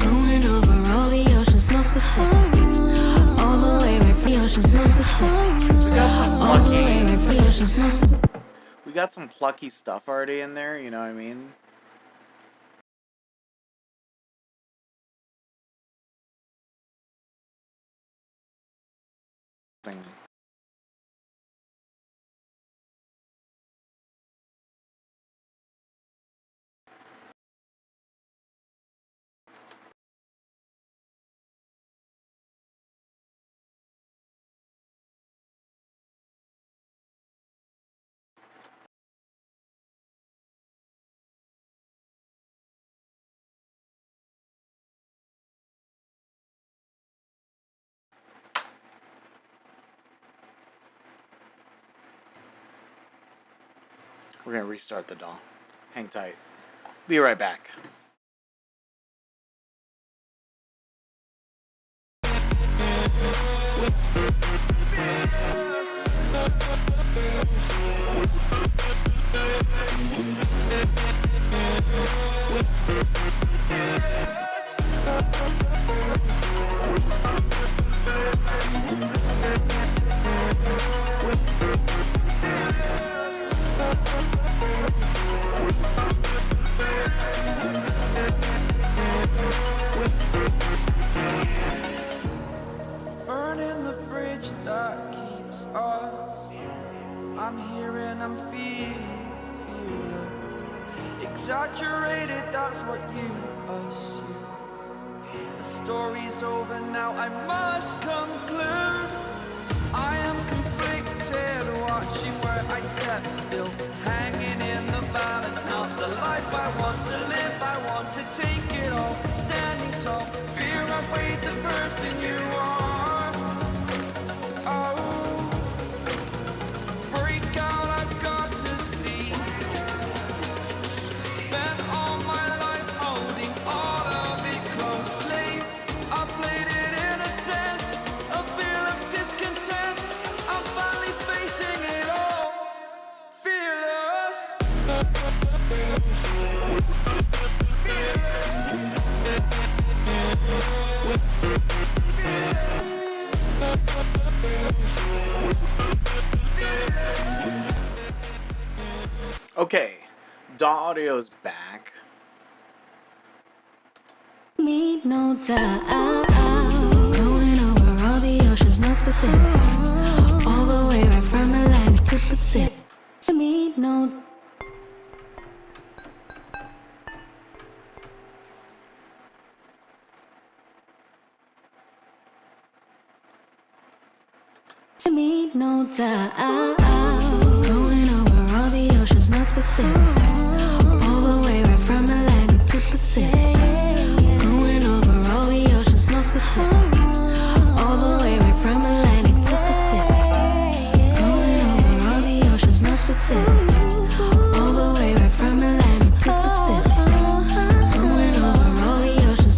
Going over all the oceans, North Pacific. All the way from the oceans, North Pacific. So we got some All the way plucky, from the oceans, North Pacific. we got some plucky stuff already in there. You know what I mean? Thing. We're gonna restart the DAW. Hang tight. Be right back. Burning the bridge that keeps us. I'm here and I'm feeling fearless. Exaggerated, that's what you assume. The story's over now, I must conclude. I am conflicted, watching where I step still, hanging in the balance. Not the life I want to live, I want to take it all. Standing tall, fear I weighed the person you are. Oh, break out, I've got to see. Spent all my life holding all of it closely. I played it innocent, a feel of discontent. I'm finally facing it all, fearless. Okay, DAW Audio's back. Me no doubt. Going over all the oceans, no specific. All the way right from Atlantic to Pacific. Me no. Me no doubt. Going over all the oceans, no specific. All the way right from Atlantic to Pacific. Going over all the oceans, no specific. All the way right from Atlantic to Pacific. Going over all the oceans, no specific. All the way right from Atlantic to Pacific. Going over all the oceans.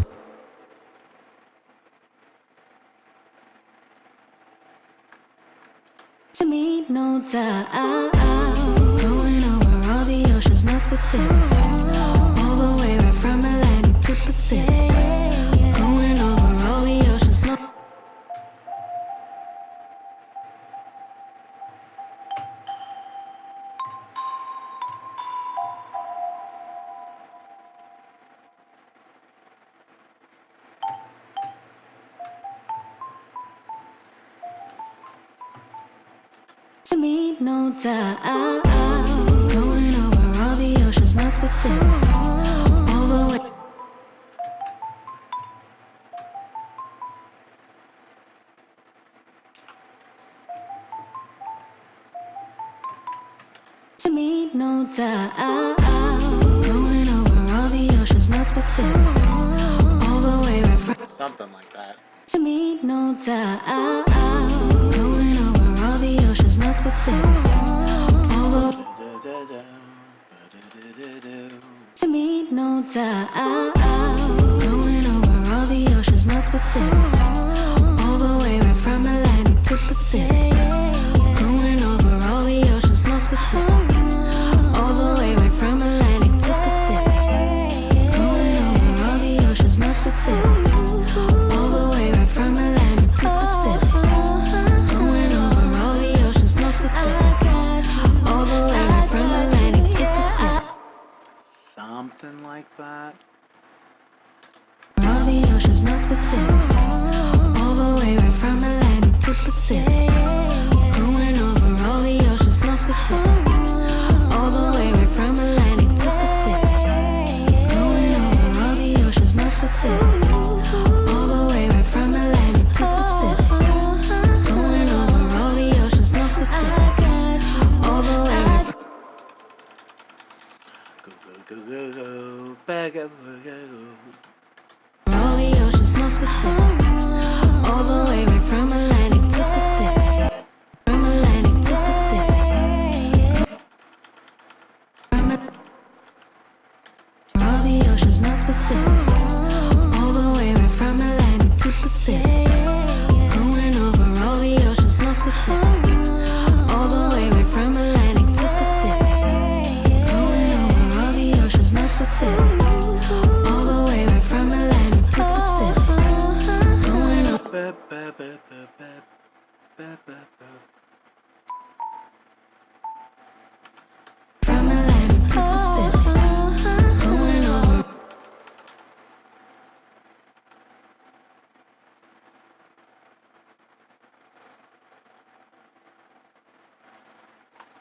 Me no doubt. Going over all the oceans, no specific. All the way right from Atlantic to Pacific. Going over all the oceans, no. Me no doubt. Going over all the oceans, no specific. All the way. Me no doubt. Going over all the oceans, no specific. All the way right from. Something like that. Me no doubt. Going over all the oceans, no specific. All the. Me no doubt. Going over all the oceans, no specific. All the way right from Atlantic to Pacific. Going over all the oceans, no specific. All the way right from Atlantic to Pacific. Going over all the oceans, no specific. All the way right from Atlantic to Pacific. Going over all the oceans, no specific. All the way right from Atlantic to Pacific. Something like that. All the oceans, no specific. All the way right from Atlantic to Pacific. Going over all the oceans, no specific. All the way right from Atlantic to Pacific. Going over all the oceans, no specific. All the way right from Atlantic to Pacific. Going over all the oceans, no specific. All the way right from. Go, back up, go. All the oceans, no specific. All the way right from Atlantic to Pacific. From Atlantic to Pacific. Pacific. Going over all the oceans, no specific. All the way right from Atlantic to Pacific. Going over all the oceans, no specific. All the way right from Atlantic to Pacific. Going over. From Atlantic to Pacific. Going over.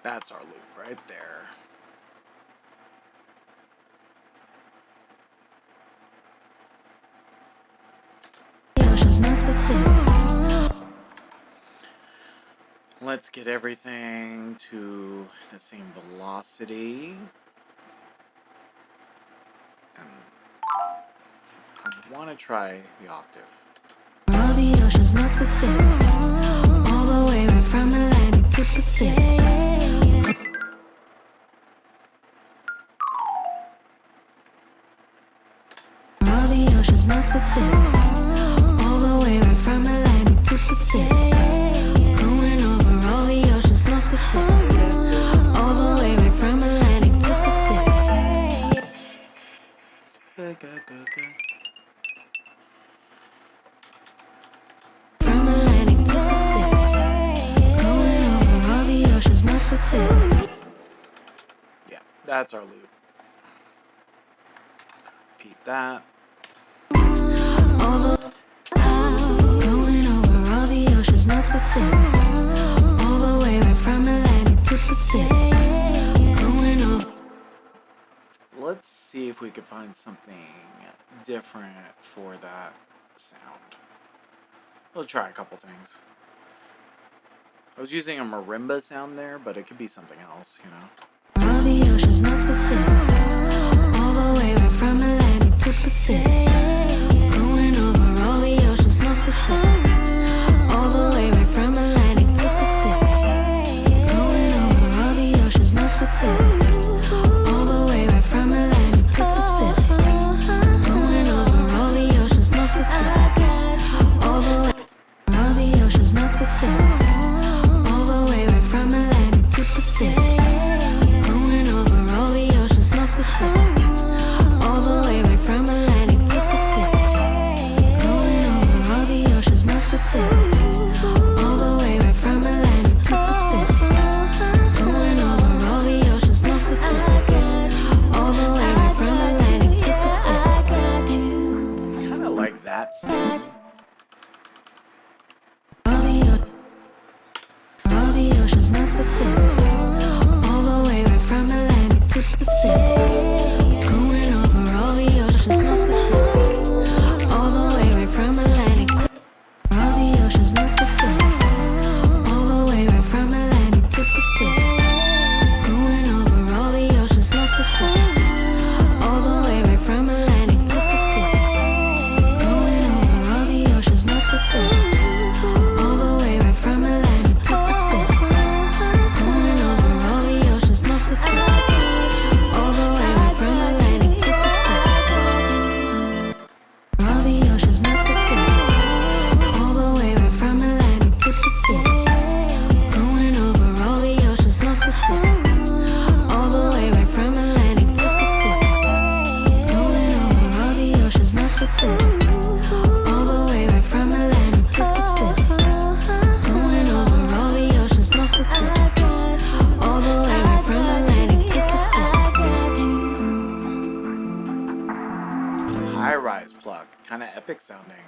That's our loop right there. Oceans, no specific. Let's get everything to the same velocity. And I want to try the octave. All the oceans, no specific. All the way right from Atlantic to Pacific. All the oceans, no specific. All the way right from Atlantic to Pacific. Going over all the oceans, no specific. All the way right from Atlantic to Pacific. From Atlantic to Pacific. Going over all the oceans, no specific. Yeah, that's our loop. Repeat that. Going over all the oceans, no specific. All the way right from Atlantic to Pacific. Going over. Let's see if we can find something different for that sound. We'll try a couple things. I was using a marimba sound there, but it could be something else, you know? All the oceans, no specific. All the way right from Atlantic to Pacific. Going over all the oceans, no specific. All the way right from Atlantic to Pacific. Going over all the oceans, no specific. All the way right from Atlantic to Pacific. Going over all the oceans, no specific. All the way, all the oceans, no specific. All the way right from Atlantic to Pacific. Going over all the oceans, no specific. All the way right from Atlantic to Pacific. Going over all the oceans, no specific. All the way right from Atlantic to Pacific. Going over all the oceans, no specific. All the way right from Atlantic to Pacific. I kind of like that sound. All the oceans, no specific. All the way right from Atlantic to Pacific. Going over all the oceans, no specific. All the way right from Atlantic to. All the oceans, no specific. All the way right from Atlantic to Pacific. Going over all the oceans, no specific. All the way right from Atlantic to Pacific. Going over all the oceans, no specific. All the way right from Atlantic to Pacific. Going over all the oceans, no specific. All the way right from Atlantic to Pacific. All the oceans, no specific. All the way right from Atlantic to Pacific. Going over all the oceans, no specific. All the way right from Atlantic to Pacific. Going over all the oceans, no specific. All the way right from Atlantic to Pacific. Going over all the oceans, no specific. All the way right from Atlantic to Pacific. High rise pluck. Kind of epic sounding.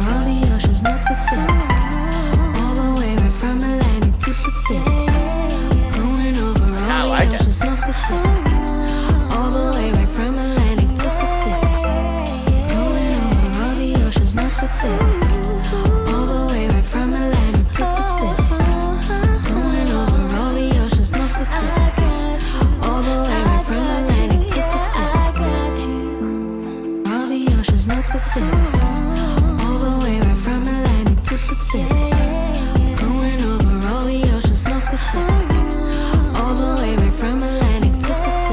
All the oceans, no specific. All the way right from Atlantic to Pacific. Going over I all like the it. oceans, no specific. All the way right from Atlantic to Pacific. Going over all the oceans, no specific. All the way right from Atlantic to Pacific. Going over all the oceans, no specific. All the way right from Atlantic to Pacific. All the oceans, no specific. All the way right from Atlantic to Pacific. Going over all the oceans, no specific. All the way right from Atlantic to Pacific.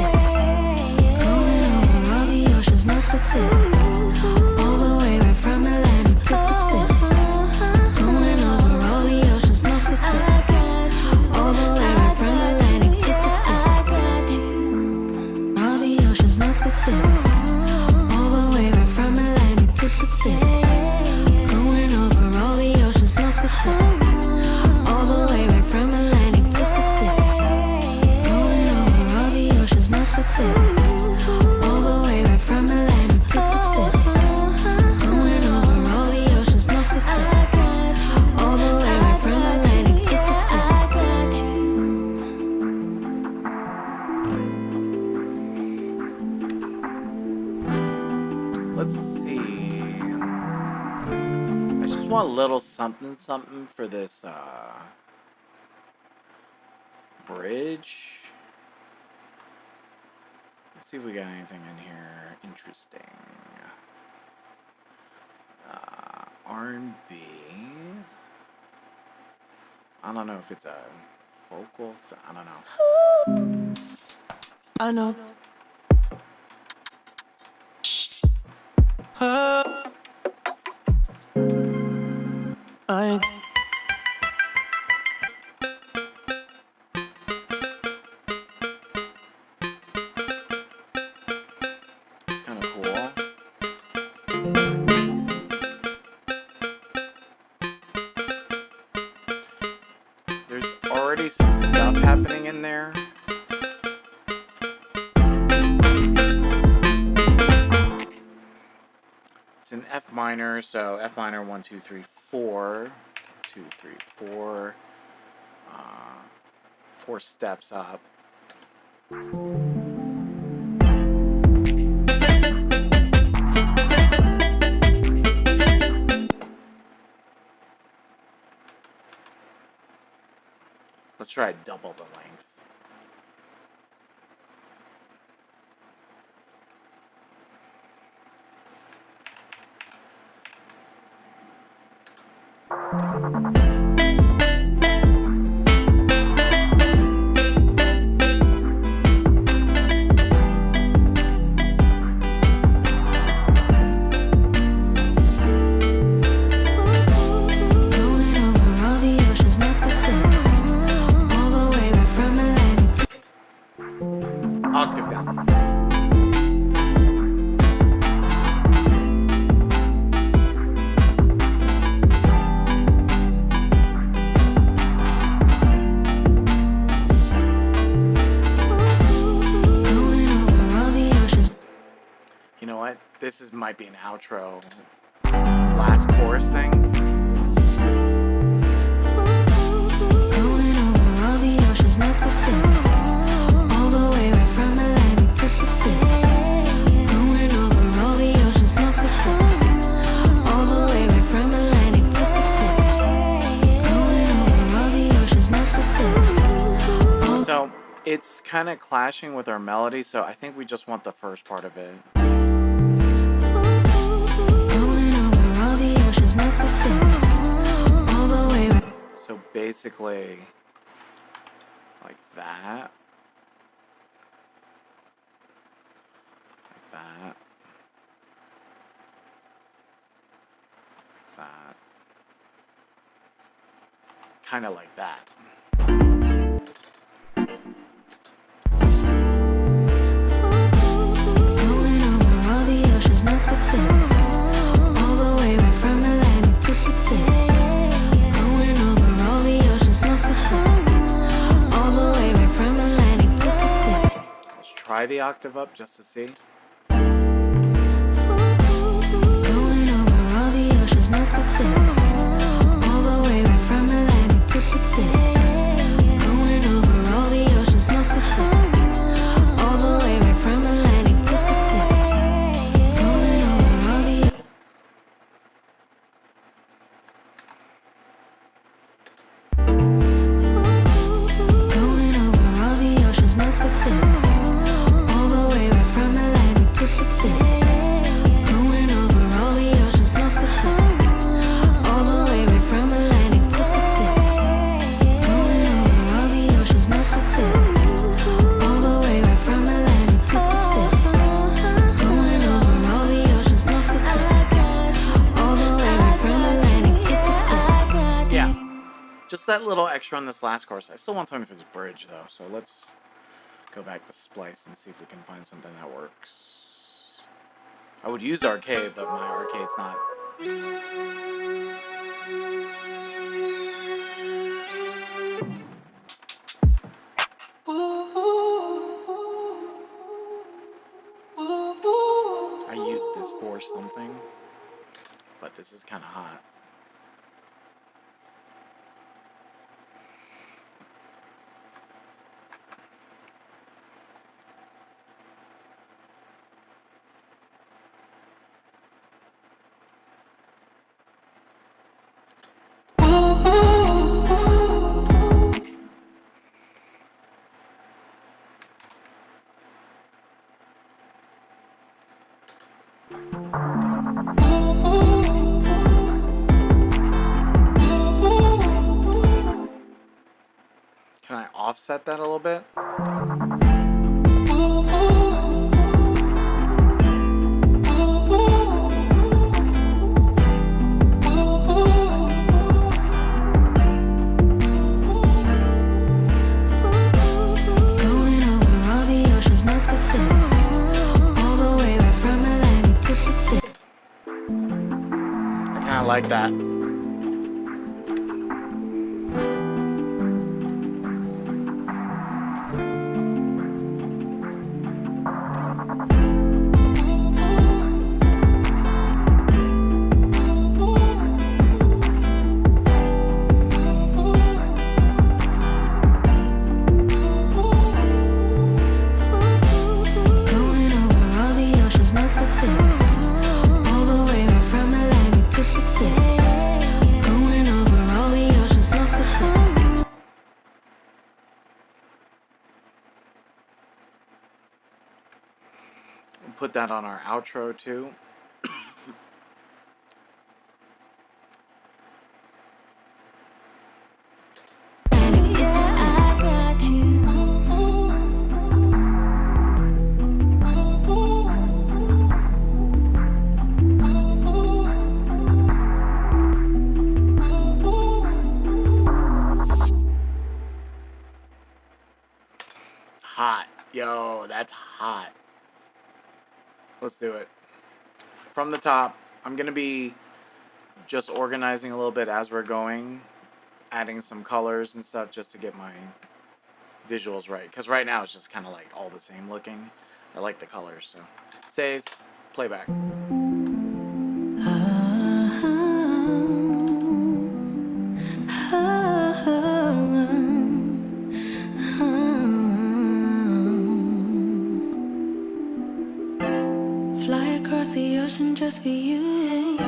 oceans, not specific. All the way right from Atlantic to Pacific. Going over all the oceans, not specific. All the way right from Atlantic to Pacific. Going over all the oceans, not specific. All the way right from Atlantic to Pacific. Going over all the oceans, not specific. All the way right from Atlantic to Pacific. Let's see. I just want a little something for this bridge. Let's see if we got anything in here interesting. R&B. I don't know if it's a vocal. I don't know. I know. I It's kind of cool. There's already some stuff happening in there. It's in F minor, so F minor 1, 2, 3, 4, 2, 3, 4, 4 steps up. Let's try double the length. Going over all the oceans, not specific. All the way right from Atlantic to Octave down. going over all the oceans. You know what? Might be an outro. Last chorus thing. Going over all the oceans, not specific. All the way right from Atlantic to Pacific. Going over all the oceans, not specific. All the way right from Atlantic to Pacific. Going over all the oceans, not specific. So it's kind of clashing with our melody, so I think we just want the first part of it. Going over all the oceans, not specific. All the way right. So basically, like that. Like that. Like that. Kind of like that. Going over all the oceans, not specific. All the way right from Atlantic to Pacific. Going over all the oceans, not specific. All the way right from Atlantic to Pacific. Let's try the octave up just to see. Going over all the oceans, not specific. All the way right from Atlantic to Pacific. Going over all the oceans, not specific. All the way right from Atlantic to Pacific. Going over all the Going over all the oceans, not specific. All the way right from Atlantic to Pacific. Going over all the oceans, not specific. All the way right from Atlantic to Pacific. Going over all the oceans, not specific. All the way right from Atlantic to Pacific. Going over all the oceans, not specific. All the way right from Atlantic to Pacific. Yeah. Just that little extra on this last chorus. I still want something for this bridge though, so let's go back to Splice and see if we can find something that works. I would use Arcade, but my Arcade's not. I use this for something, but this is kind of hot. Can I offset that a little bit? Going over all the oceans, no specific. All the way right from Atlantic to Pacific. I kind of like that. Going over all the oceans, no specific. All the way right from Atlantic to Pacific. Going over all the oceans, no specific. We'll put that on our outro too. I got you. Hot. Yo, that's hot. Let's do it. From the top, I'm going to be just organizing a little bit as we're going, adding some colors and stuff just to get my visuals right. Because right now it's just kind of like all the same looking. I like the colors, so. Save, playback. Fly across the ocean just for you.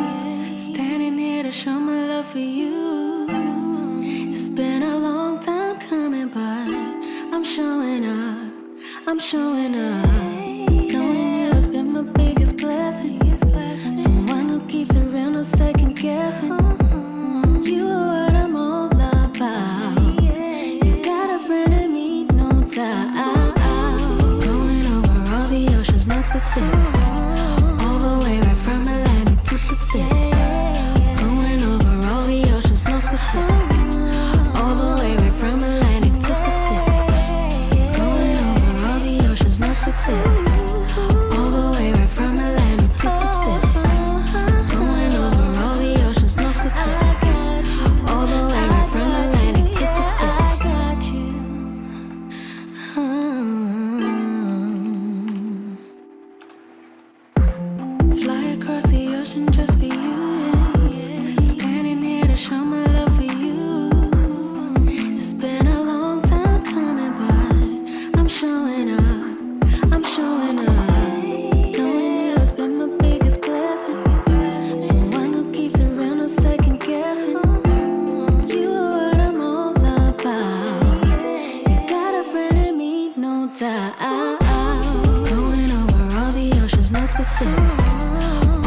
Standing here to show my love for you. It's been a long time coming, but I'm showing up. I'm showing up. Knowing you has been my biggest blessing. Someone who keeps it real, no second guessing. You are what I'm all about. You got a friend in me, no doubt. Going over all the oceans, no specific. All the way right from Atlantic to Pacific. Going over all the oceans, no specific. All the way right from Atlantic to Pacific. Going over all the oceans, no specific. All the way right from Atlantic to Pacific. Going over all the oceans, no specific. All the way right from Atlantic to Pacific. Fly across the ocean just for you. Standing here to show my love for you. It's been a long time coming, but I'm showing up. I'm showing up. Knowing you has been my biggest blessing. Someone who keeps it real, no second guessing. You are what I'm all about. You got a friend in me, no doubt. Going over all the oceans, no specific.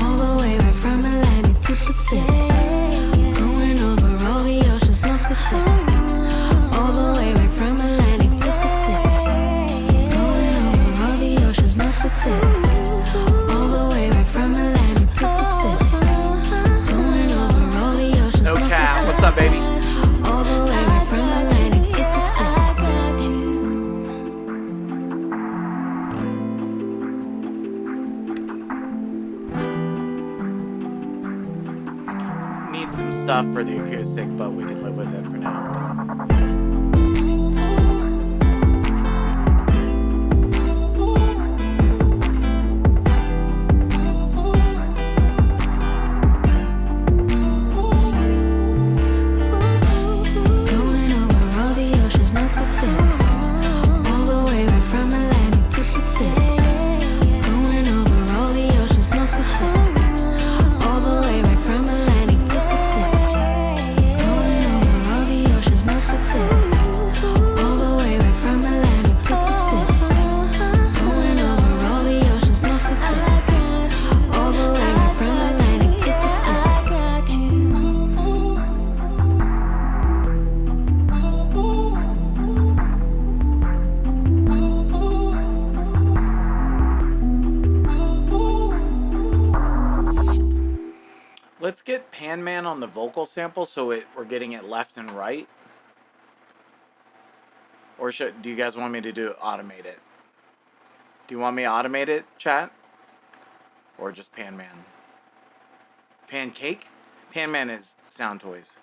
All the way right from Atlantic to Pacific. Going over all the oceans, no specific. All the way right from Atlantic to Pacific. Going over all the oceans, no specific. All the way right from Atlantic to Pacific. Going over all the oceans, No no cap. specific. What's up, baby? All the way right from Atlantic to Pacific. need some stuff for the acoustic, but we can live with it for now. Going over all the oceans, no specific. All the way right from Atlantic to Pacific. Going over all the oceans, no specific. All the way right from Atlantic to Pacific. Going over all the oceans, no specific. All the way right from Atlantic to Pacific. Going over all the oceans, no specific. All the way right from Atlantic to Pacific. Let's get Pan Man on the vocal sample so we're getting it left and right. Or do you guys want me to automate it? Do you want me to automate it, chat? Or just Pan Man? Pancake? Pan Man is Sound Toys.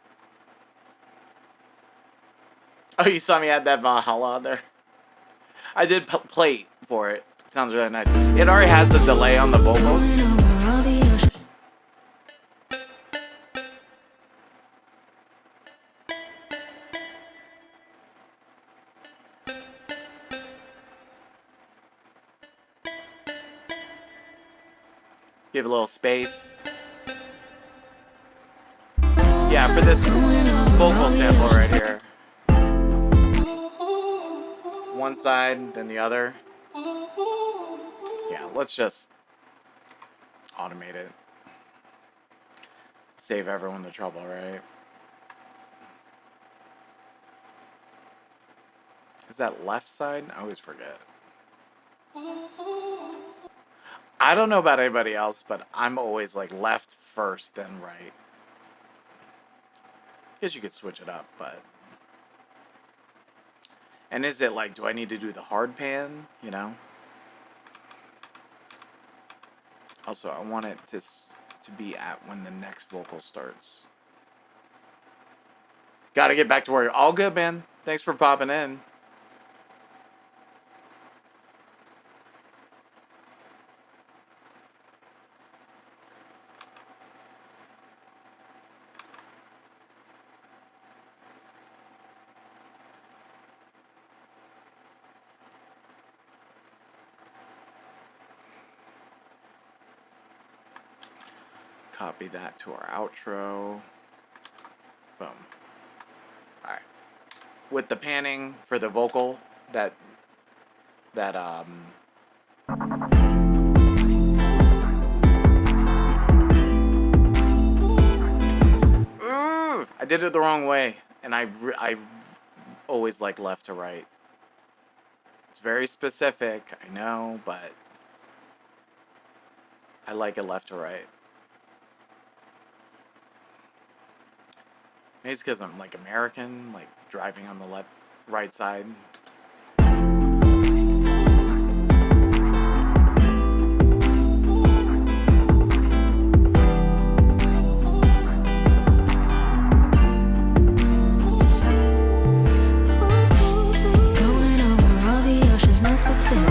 Oh, you saw me add that Valhalla on there? I did plate for it. It sounds really nice. It already has a delay on the vocal. Going over all the oceans. Give a little space. Yeah, for this vocal sample right here. One side, then the other. Yeah, let's just automate it. Save everyone the trouble, right? Is that left side? I always forget. I don't know about anybody else, but I'm always like left first, then right. Guess you could switch it up, but... And is it like, do I need to do the hard pan, you know? Also, I want it to be at when the next vocal starts. Gotta get back to work. All good, man. Thanks for popping in. Copy that to our outro. Boom. Alright. With the panning for the vocal, I did it the wrong way, and I always like left to right. It's very specific, I know, but I like it left to right. Maybe it's because I'm like American, like driving on the right side.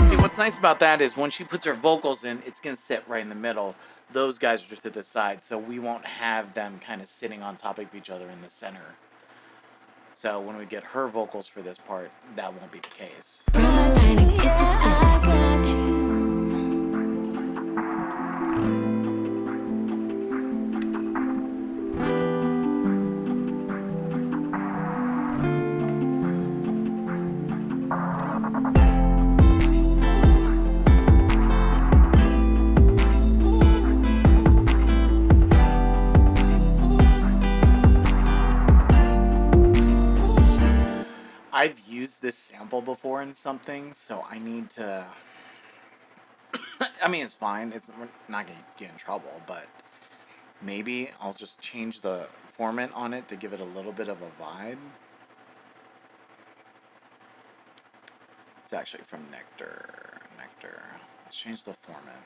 See, what's nice about that is when she puts her vocals in, it's going to sit right in the middle. Those guys are to the side, so we won't have them kind of sitting on top of each other in the center. So when we get her vocals for this part, that won't be the case. I've used this sample before in something, so I need to... I mean, it's fine. We're not going to get in trouble, but maybe I'll just change the format on it to give it a little bit of a vibe. It's actually from Nectar. Let's change the format.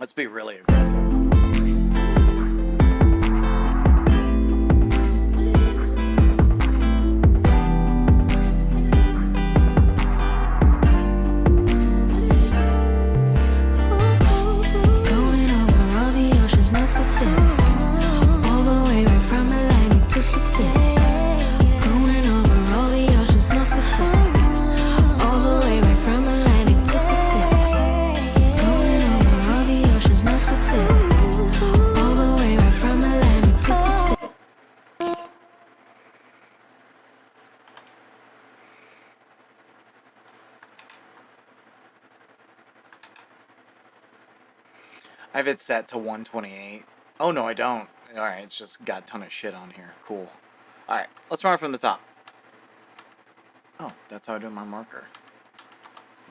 Let's be really aggressive. Going over all the oceans, no specific. All the way right from Atlantic to Pacific. Going over all the oceans, no specific. All the way right from Atlantic to Pacific. Going over all the oceans, no specific. All the way right from Atlantic to Pacific. I have it set to 128. Oh, no, I don't. Alright, it's just got a ton of shit on here. Cool. Alright, let's run from the top. Oh, that's how I do my marker.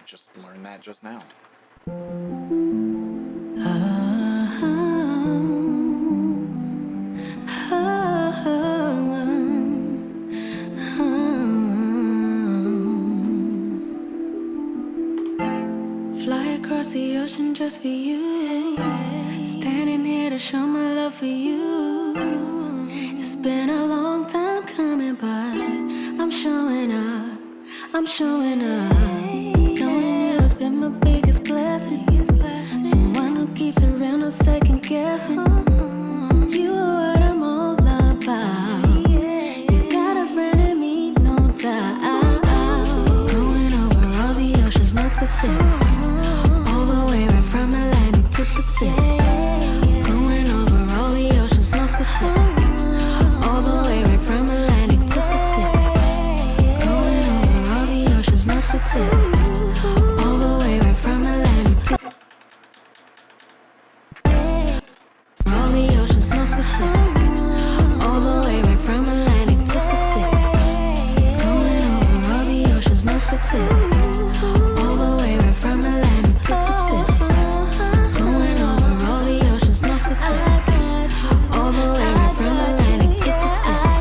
Just learned that just now. Fly across the ocean just for you. Standing here to show my love for you. It's been a long time coming, but I'm showing up. I'm showing up. Knowing you has been my biggest blessing. Someone who keeps it real, no second guessing. You are what I'm all about. You got a friend in me, no doubt. Going over all the oceans, no specific. All the way right from Atlantic to Pacific. Going over all the oceans, no specific. All the way right from Atlantic to Pacific. Going over all the oceans, no specific. All the way right from Atlantic to all the oceans, no specific. All the way right from Atlantic to Pacific. Going over all the oceans, no specific. All the way right from Atlantic to Pacific. Going over all the oceans, no specific. All the way right from Atlantic to Pacific.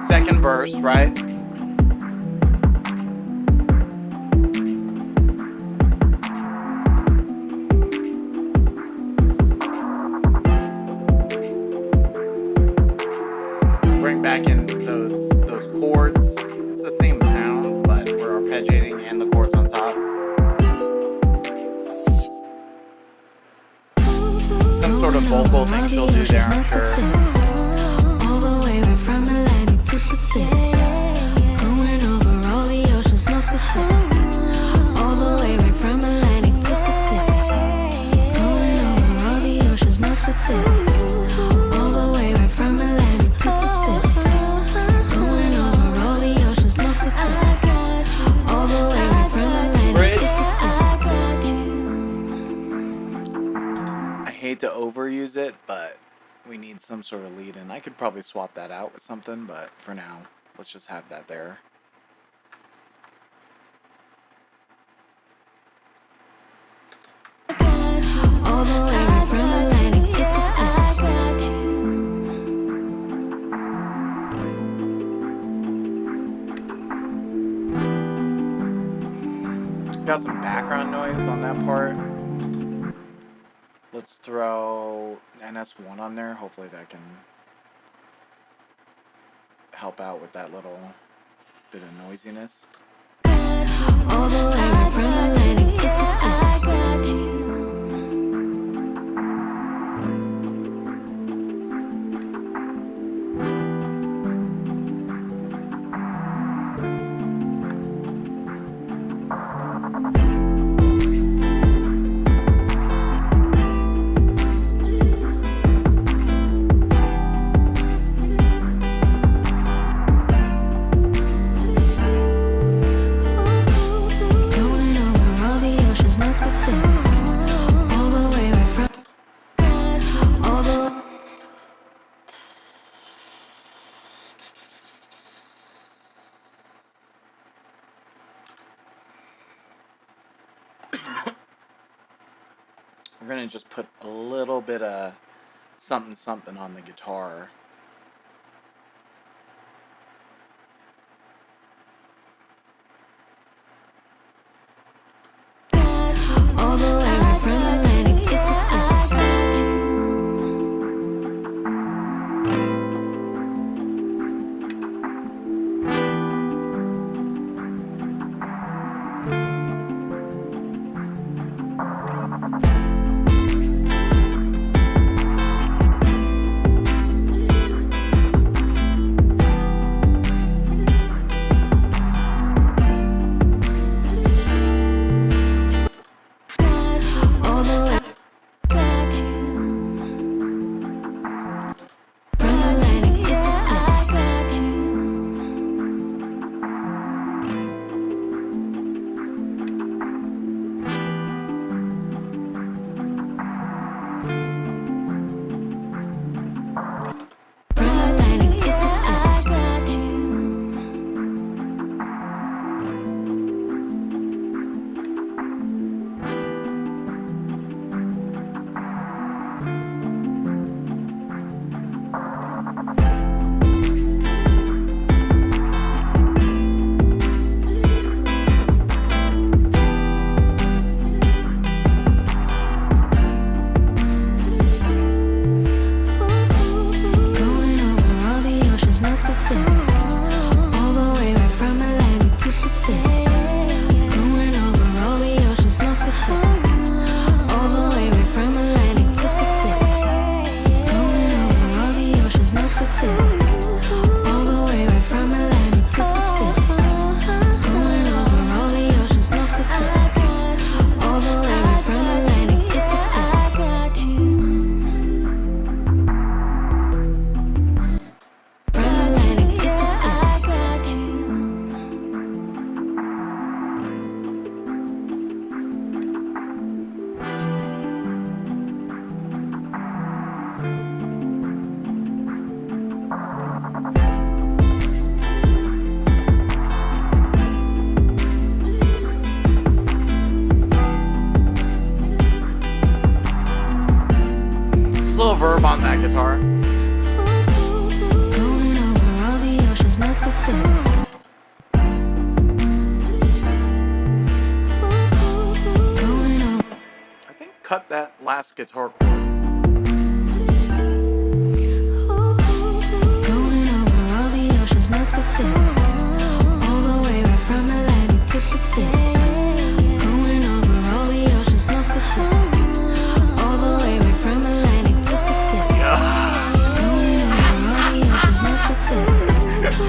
Second verse, right? Bring back in those chords. It's the same sound, but we're arpeggiating and the chords on top. Some sort of vocal thing she'll do there, I'm sure. All the way right from Atlantic to Pacific. Going over all the oceans, no specific. All the way right from Atlantic to Pacific. Going over all the oceans, no specific. All the way right from Atlantic to Pacific. Going over all the oceans, no specific. All the way right from Atlantic to Pacific. I hate to overuse it, but we need some sort of lead in. I could probably swap that out with something, but for now, let's just have that there. All the way right from Atlantic to Pacific. Got some background noise on that part. Let's throw NS1 on there. Hopefully that can help out with that little bit of noisiness. All the way right from Atlantic to Pacific. Going over all the oceans, no specific. All the way right from all the We're gonna just put a little bit of something something on the guitar. last guitar chord. Going over all the oceans, no specific. All the way right from Atlantic to Pacific. Going over all the oceans, no specific. All the way right from Atlantic to Pacific. Going over all the oceans, no specific.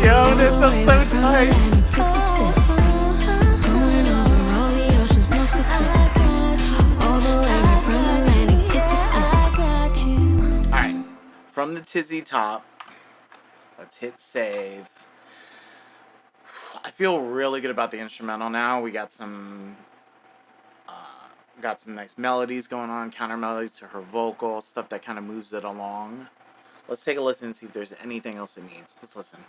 Yo, that sounds so tight. Atlantic to Pacific. Going over all the oceans, no specific. All the way right from Atlantic to Pacific. Alright, from the tizzy top, let's hit save. I feel really good about the instrumental now. We got some nice melodies going on, counter melodies to her vocal, stuff that kind of moves it along. Let's take a listen and see if there's anything else it needs. Let's listen.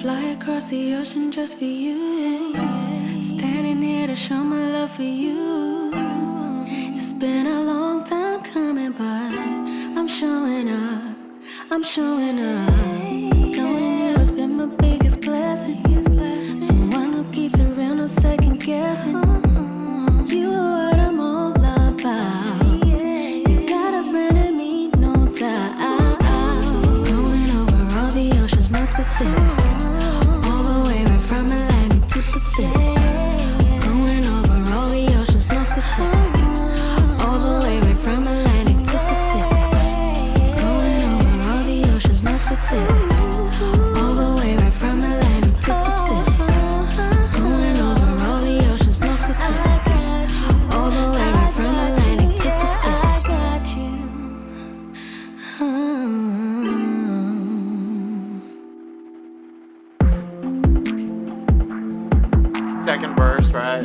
Fly across the ocean just for you. Standing here to show my love for you. It's been a long time coming, but I'm showing up. I'm showing up. Knowing you has been my biggest blessing. Someone who keeps it real, no second guessing. You are what I'm all about. You got a friend in me, no doubt. Going over all the oceans, no specific. All the way right from Atlantic to Pacific. Going over all the oceans, no specific. All the way right from Atlantic to Pacific. Going over all the oceans, no specific. All the way right from Atlantic to Pacific. Going over all the oceans, no specific. All the way right from Atlantic to Pacific. Second verse, right?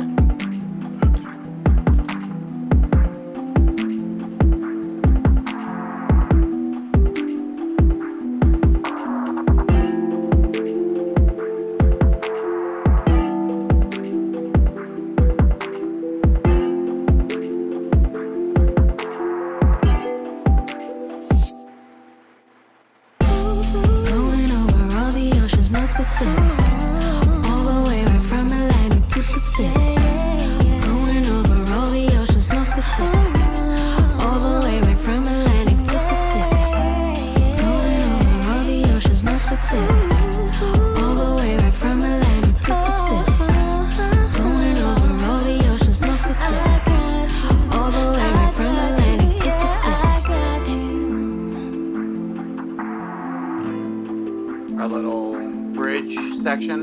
Going over all the oceans, no specific. All the way right from Atlantic to Pacific. Going over all the oceans, no specific. All the way right from Atlantic to Pacific. Going over all the oceans, no specific. All the way right from Atlantic to Pacific. Going over all the oceans, no specific. All the way right from Atlantic to Pacific. Our little bridge section.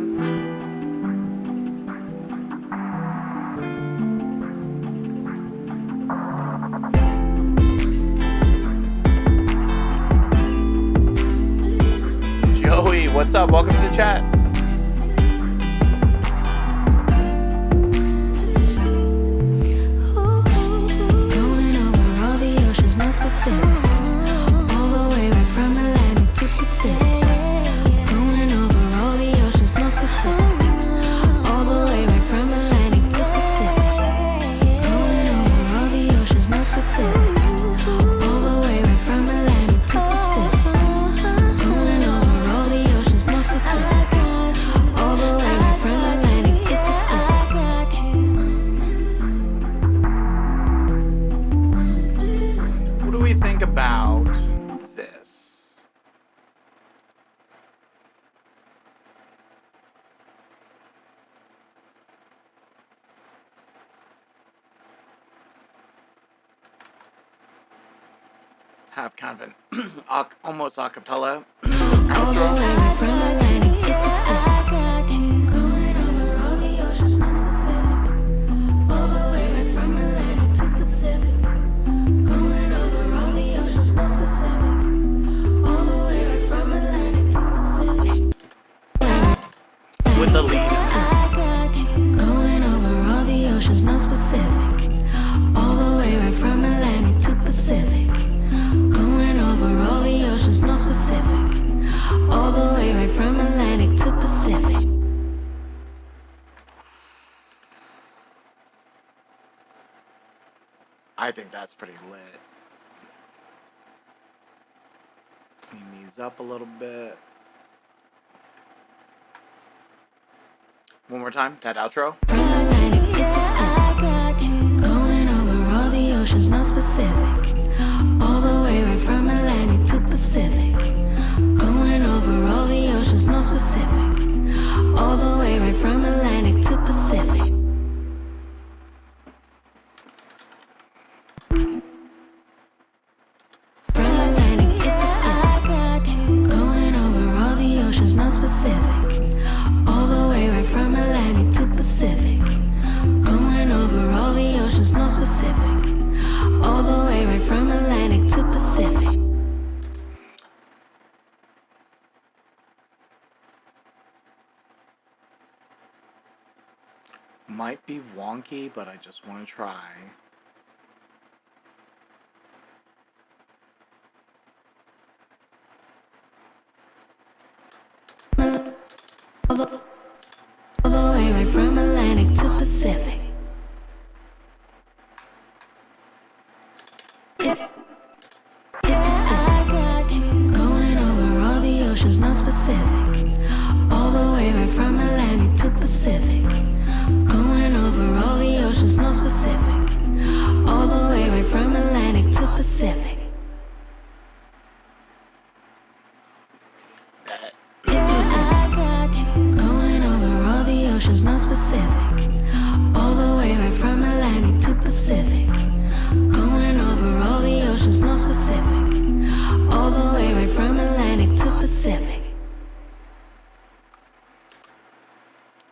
Joey, what's up? Welcome to the chat. Going over all the oceans, no specific. All the way right from Atlantic to Pacific. Going over all the oceans, no specific. All the way right from Atlantic to Pacific. Going over all the oceans, no specific. All the way right from Atlantic to Pacific. Going over all the oceans, no specific. All the way right from Atlantic to Pacific. What do we think about this? Have kind of an almost a cappella All the outro. way right from Atlantic to Pacific. Going over all the oceans, no specific. All the way right from Atlantic to Pacific. Going over all the oceans, no specific. All the way right from Atlantic to Pacific. With the lead. Going over all the oceans, no specific. All the way right from Atlantic to Pacific. Going over all the oceans, no specific. All the way right from Atlantic to Pacific. I think that's pretty lit. Clean these up a little bit. One more time, that outro. From Atlantic to Pacific, going over all the oceans, no specific. All the way right from Atlantic to Pacific, going over all the oceans, no specific. All the way right from Atlantic to Pacific. From Atlantic to Pacific, going over all the oceans, no specific. All the way right from Atlantic to Pacific, going over all the oceans, no specific. All the way right from Atlantic to Pacific. Might be wonky, but I just want to try. All the way right from Atlantic to Pacific. Going over all the oceans, no specific. All the way right from Atlantic to Pacific. Going over all the oceans, no specific. All the way right from Atlantic to Pacific. Going over all the oceans, no specific. All the way right from Atlantic to Pacific. Going over all the oceans, no specific. All the way right from Atlantic to Pacific.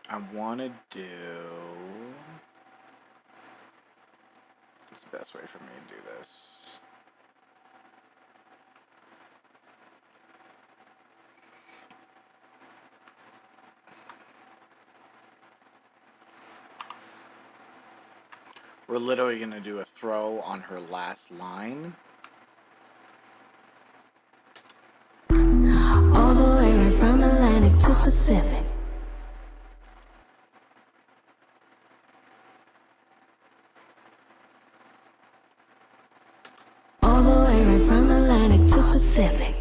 I want to do... What's the best way for me to do this? We're literally going to do a throw on her last line. All the way right from Atlantic to Pacific. All the way right from Atlantic to Pacific.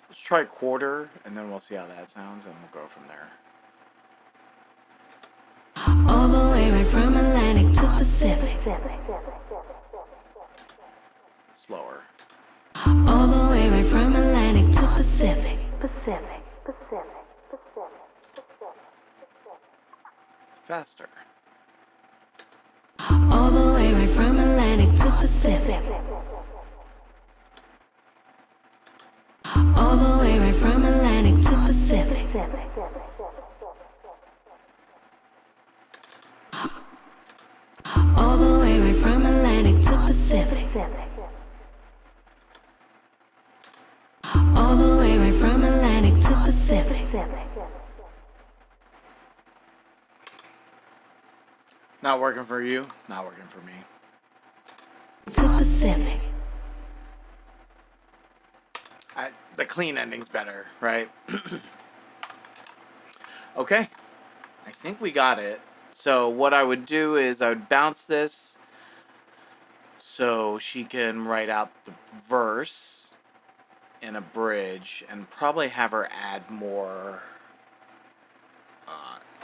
Let's try quarter, and then we'll see how that sounds, and we'll go from there. All the way right from Atlantic to Pacific. Slower. All the way right from Atlantic to Pacific. Faster. All the way right from Atlantic to Pacific. All the way right from Atlantic to Pacific. All the way right from Atlantic to Pacific. All the way right from Atlantic to Pacific. Not working for you, not working for me. To Pacific. The clean ending's better, right? Okay. I think we got it. So what I would do is I would bounce this so she can write out the verse in a bridge and probably have her add more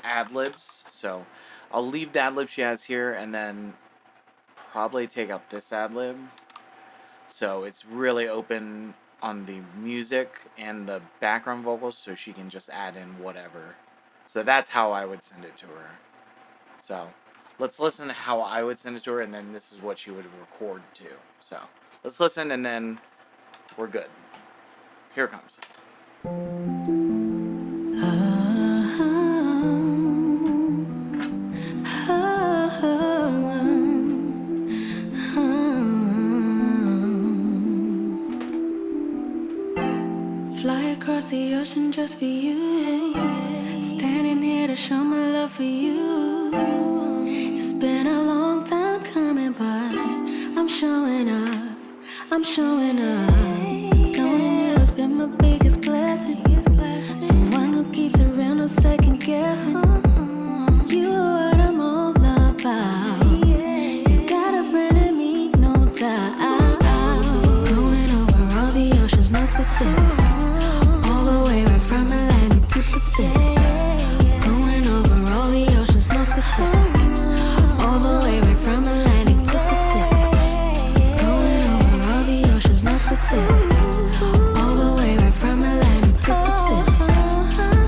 ad-libs. So I'll leave the ad-lib she has here and then probably take out this ad-lib. So it's really open on the music and the background vocals so she can just add in whatever. So that's how I would send it to her. So let's listen to how I would send it to her, and then this is what she would record to. So let's listen, and then we're good. Here it comes. Fly across the ocean just for you. Standing here to show my love for you. It's I'm showing up, I'm showing up. Knowing you has been my biggest blessing. Someone who keeps it real, no second guessing. You are what I'm all about. You got a friend in me, no doubt. Going over all the oceans, no specific. All the way right from Atlantic to Pacific. Going over all the oceans, no specific. All the way right from Atlantic to Pacific. Going over all the oceans, no specific. All the way right from Atlantic to Pacific.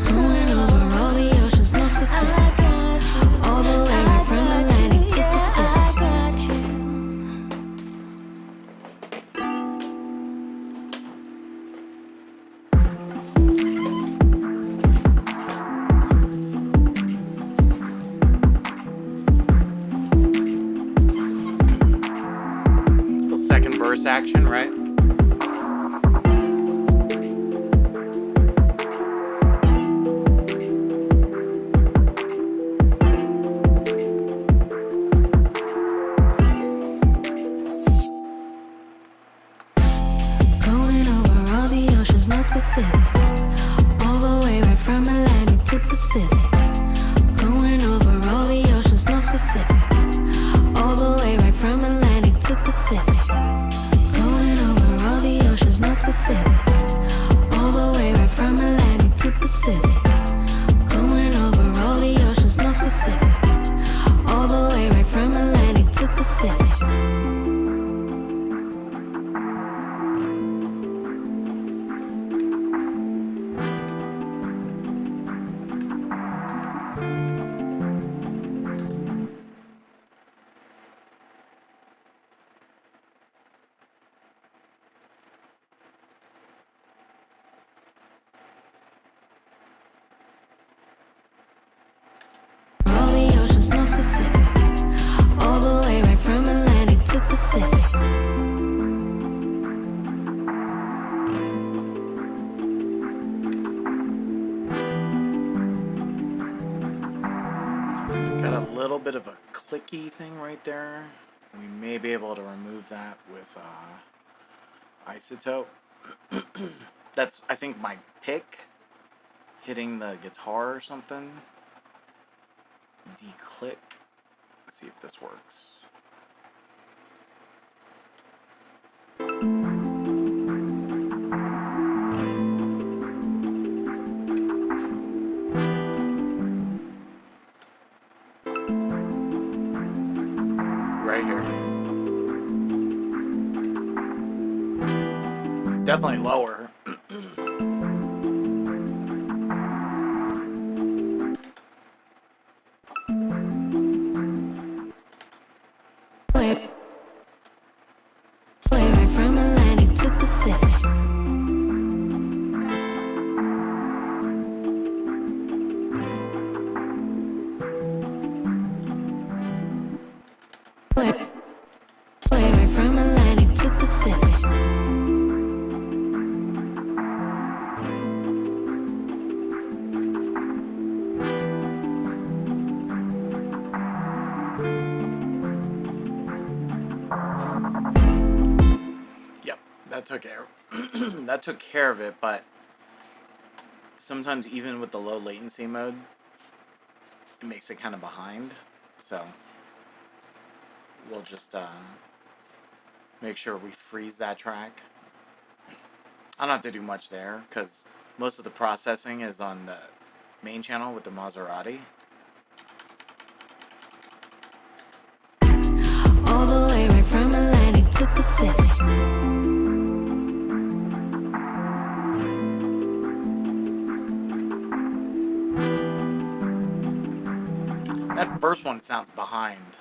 Going over all the oceans, no specific. All the way right from Atlantic to Pacific. Little second verse action, right? Going over all the oceans, no specific. All the way right from Atlantic to Pacific. Going over all the oceans, no specific. All the way right from Atlantic to Pacific. Going over all the oceans, no specific. All the way right from Atlantic to Pacific. Going over all the oceans, no specific. All the way right from Atlantic to Pacific. All the oceans, no specific. All the way right from Atlantic to Pacific. Got a little bit of a clicky thing right there. We may be able to remove that with isotope. That's, I think, my pick hitting the guitar or something. Declick. Let's see if this works. Right here. It's definitely lower. Way right from Atlantic to Pacific. Way right from Atlantic to Pacific. Yep, that took care. That took care of it, but sometimes even with the low latency mode, it makes it kind of behind. So we'll just make sure we freeze that track. I don't have to do much there because most of the processing is on the main channel with the Maserati. All the way right from Atlantic to Pacific. That first one sounds behind,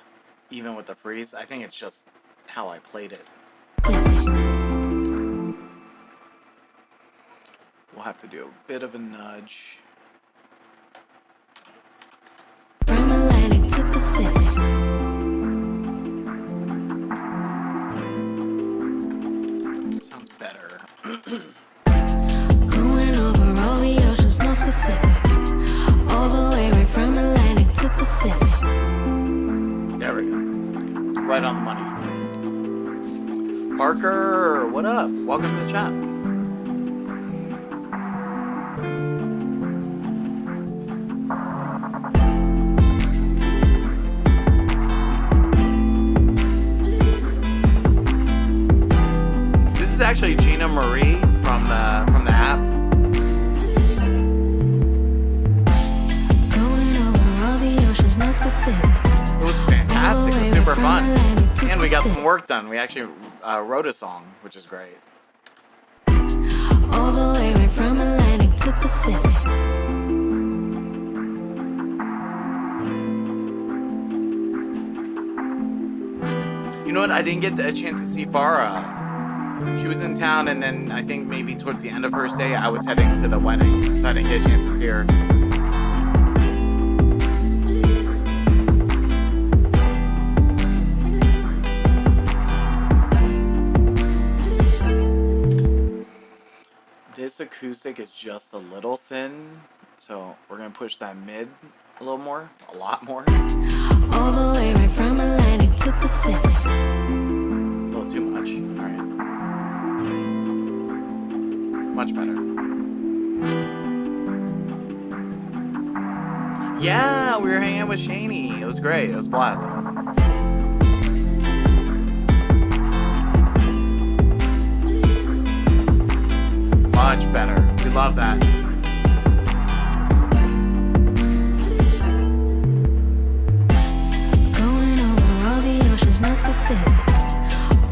even with the freeze. I think it's just how I played it. We'll have to do a bit of a nudge. From Atlantic to Pacific. Sounds better. Going over all the oceans, no specific. All the way right from Atlantic to Pacific. There we go. Right on the money. Parker, what up? Welcome to the chat. This is actually Gina Marie from the app. Going over all the oceans, no specific. It was fantastic. It was super fun. And we got some work done. We actually wrote a song, which is great. All the way right from Atlantic to Pacific. You know what? I didn't get a chance to see Farah. She was in town, and then I think maybe towards the end of her stay, I was heading to the wedding, so I didn't get a chance to see her. This acoustic is just a little thin, so we're gonna push that mid a little more, a lot more. All the way right from Atlantic to Pacific. A little too much. All right. Much better. Yeah, we were hanging out with Shani. It was great. It was a blast. Much better. We love that. Going over all the oceans, no specific.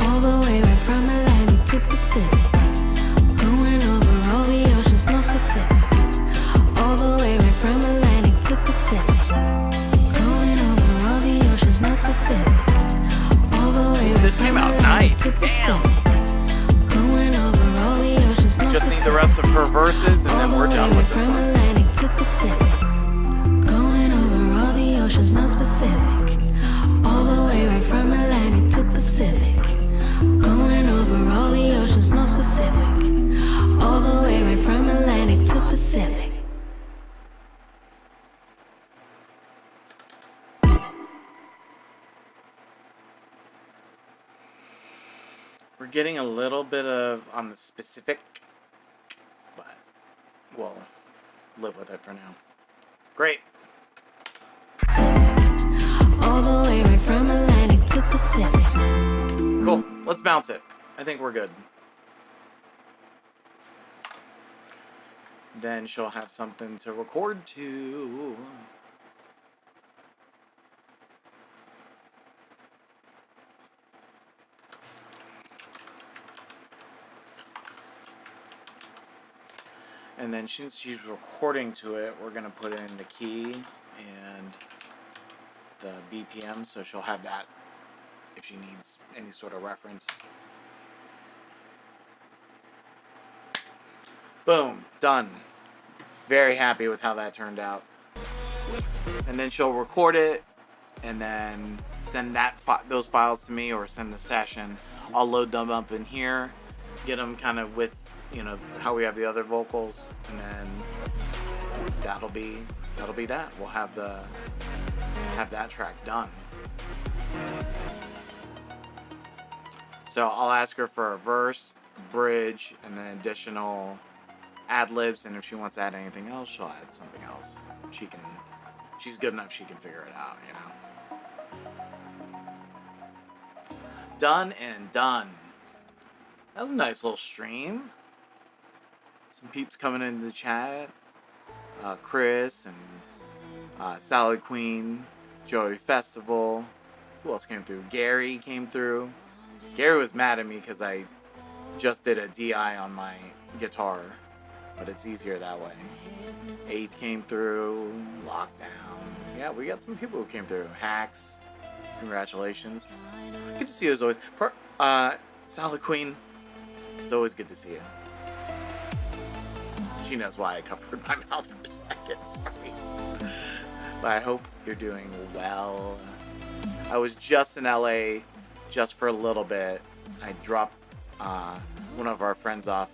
All the way right from Atlantic to Pacific. Going over all the oceans, no specific. All the way right from Atlantic to Pacific. Going over all the oceans, no specific. All the way right This from came out Atlantic nice. to Damn. Pacific. Going over all the oceans, no Just need the specific. rest of her verses, and then we're done with this From one. Atlantic to Pacific. Going over all the oceans, no specific. All the way right from Atlantic to Pacific. Going over all the oceans, no specific. All the way right from Atlantic to Pacific. We're getting a little bit of on the specific, but we'll live with it for now. Great. All the way right from Atlantic to Pacific. Cool. Let's bounce it. I think we're good. Then she'll have something to record to. And then since she's recording to it, we're going to put in the key and the BPM, so she'll have that if she needs any sort of reference. Boom, done. Very happy with how that turned out. And then she'll record it and then send those files to me, or send the session. I'll load them up in here, get them kind of with, you know, how we have the other vocals, and then that'll be that. We'll have that track done. So I'll ask her for a verse, a bridge, and then additional ad-libs, and if she wants to add anything else, she'll add something else. She's good enough, she can figure it out, you know. Done and done. That was a nice little stream. Some peeps coming into the chat. Chris and Salad Queen, Joey Festival. Who else came through? Gary came through. Gary was mad at me because I just did a DI on my guitar, but it's easier that way. Eighth came through. Lockdown. Yeah, we got some people who came through. Hacks. Congratulations. Good to see you as always. Salad Queen. It's always good to see you. She knows why I covered my mouth for a second. Sorry. But I hope you're doing well. I was just in LA just for a little bit. I dropped one of our friends off.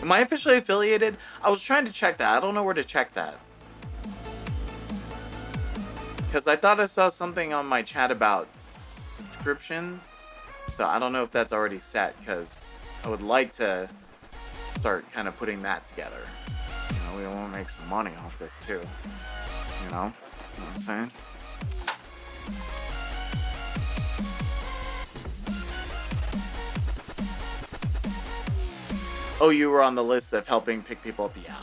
Am I officially affiliated? I was trying to check that. I don't know where to check that. Because I thought I saw something on my chat about subscription. So I don't know if that's already set, because I would like to start kind of putting that together. You know, we want to make some money off this too. You know what I'm saying? Oh, you were on the list of helping pick people up? Yeah,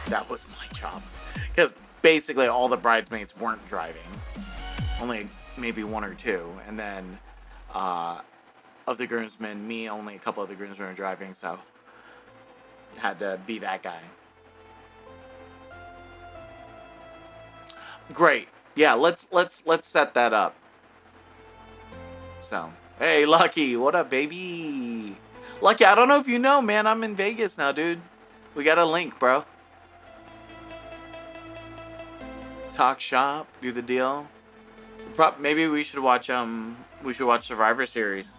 that was my job. Because basically all the bridesmaids weren't driving. Only maybe one or two. And then of the groomsmen, me, only a couple of the groomsmen were driving, so had to be that guy. Great. Yeah, let's set that up. So, hey, Lucky, what up, baby? Lucky, I don't know if you know, man, I'm in Vegas now, dude. We got a link, bro. Talk shop, do the deal. Maybe we should watch Survivor Series.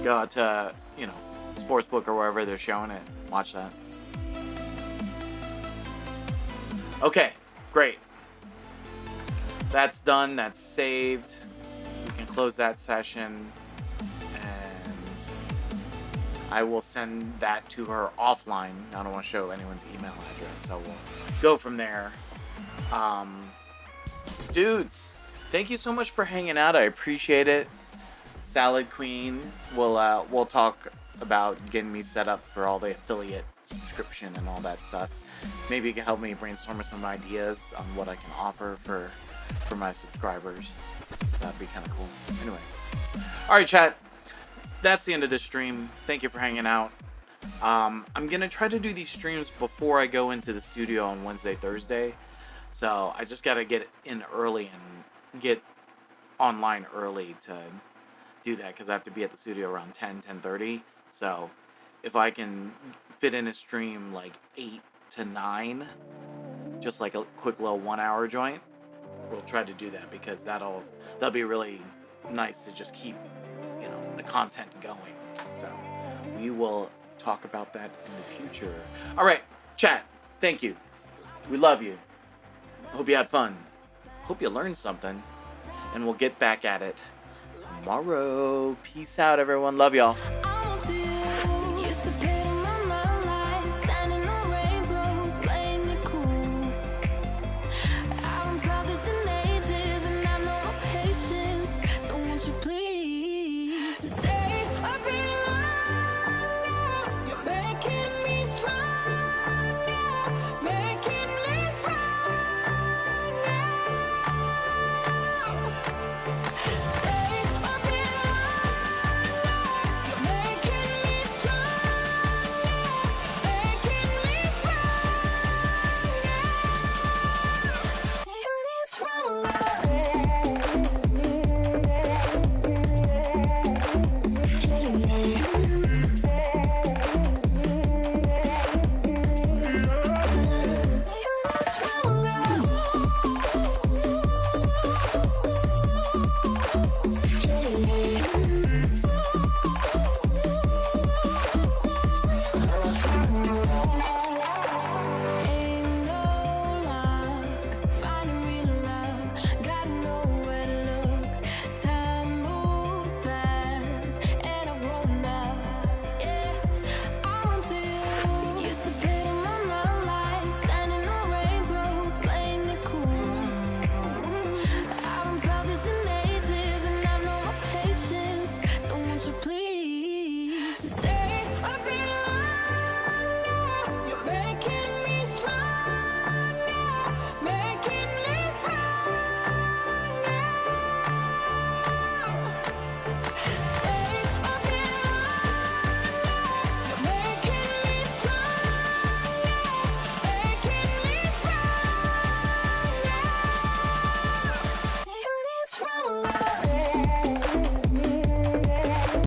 Go out to, you know, Sportsbook or wherever they're showing it. Watch that. Okay, great. That's done. That's saved. We can close that session. And I will send that to her offline. I don't want to show anyone's email address, so we'll go from there. Dudes, thank you so much for hanging out. I appreciate it. Salad Queen, we'll talk about getting me set up for all the affiliate subscription and all that stuff. Maybe you can help me brainstorm some ideas on what I can offer for my subscribers. That'd be kind of cool. Anyway, all right, chat. That's the end of this stream. Thank you for hanging out. I'm gonna try to do these streams before I go into the studio on Wednesday, Thursday. So I just gotta get in early and get online early to do that, because I have to be at the studio around 10:30. So if I can fit in a stream like 8 to 9, just like a quick little 1 hour joint, we'll try to do that, because that'll be really nice to just keep, you know, the content going. So we will talk about that in the future. All right, chat. Thank you. We love you. Hope you had fun. Hope you learned something. And we'll get back at it tomorrow. Peace out, everyone. Love y'all.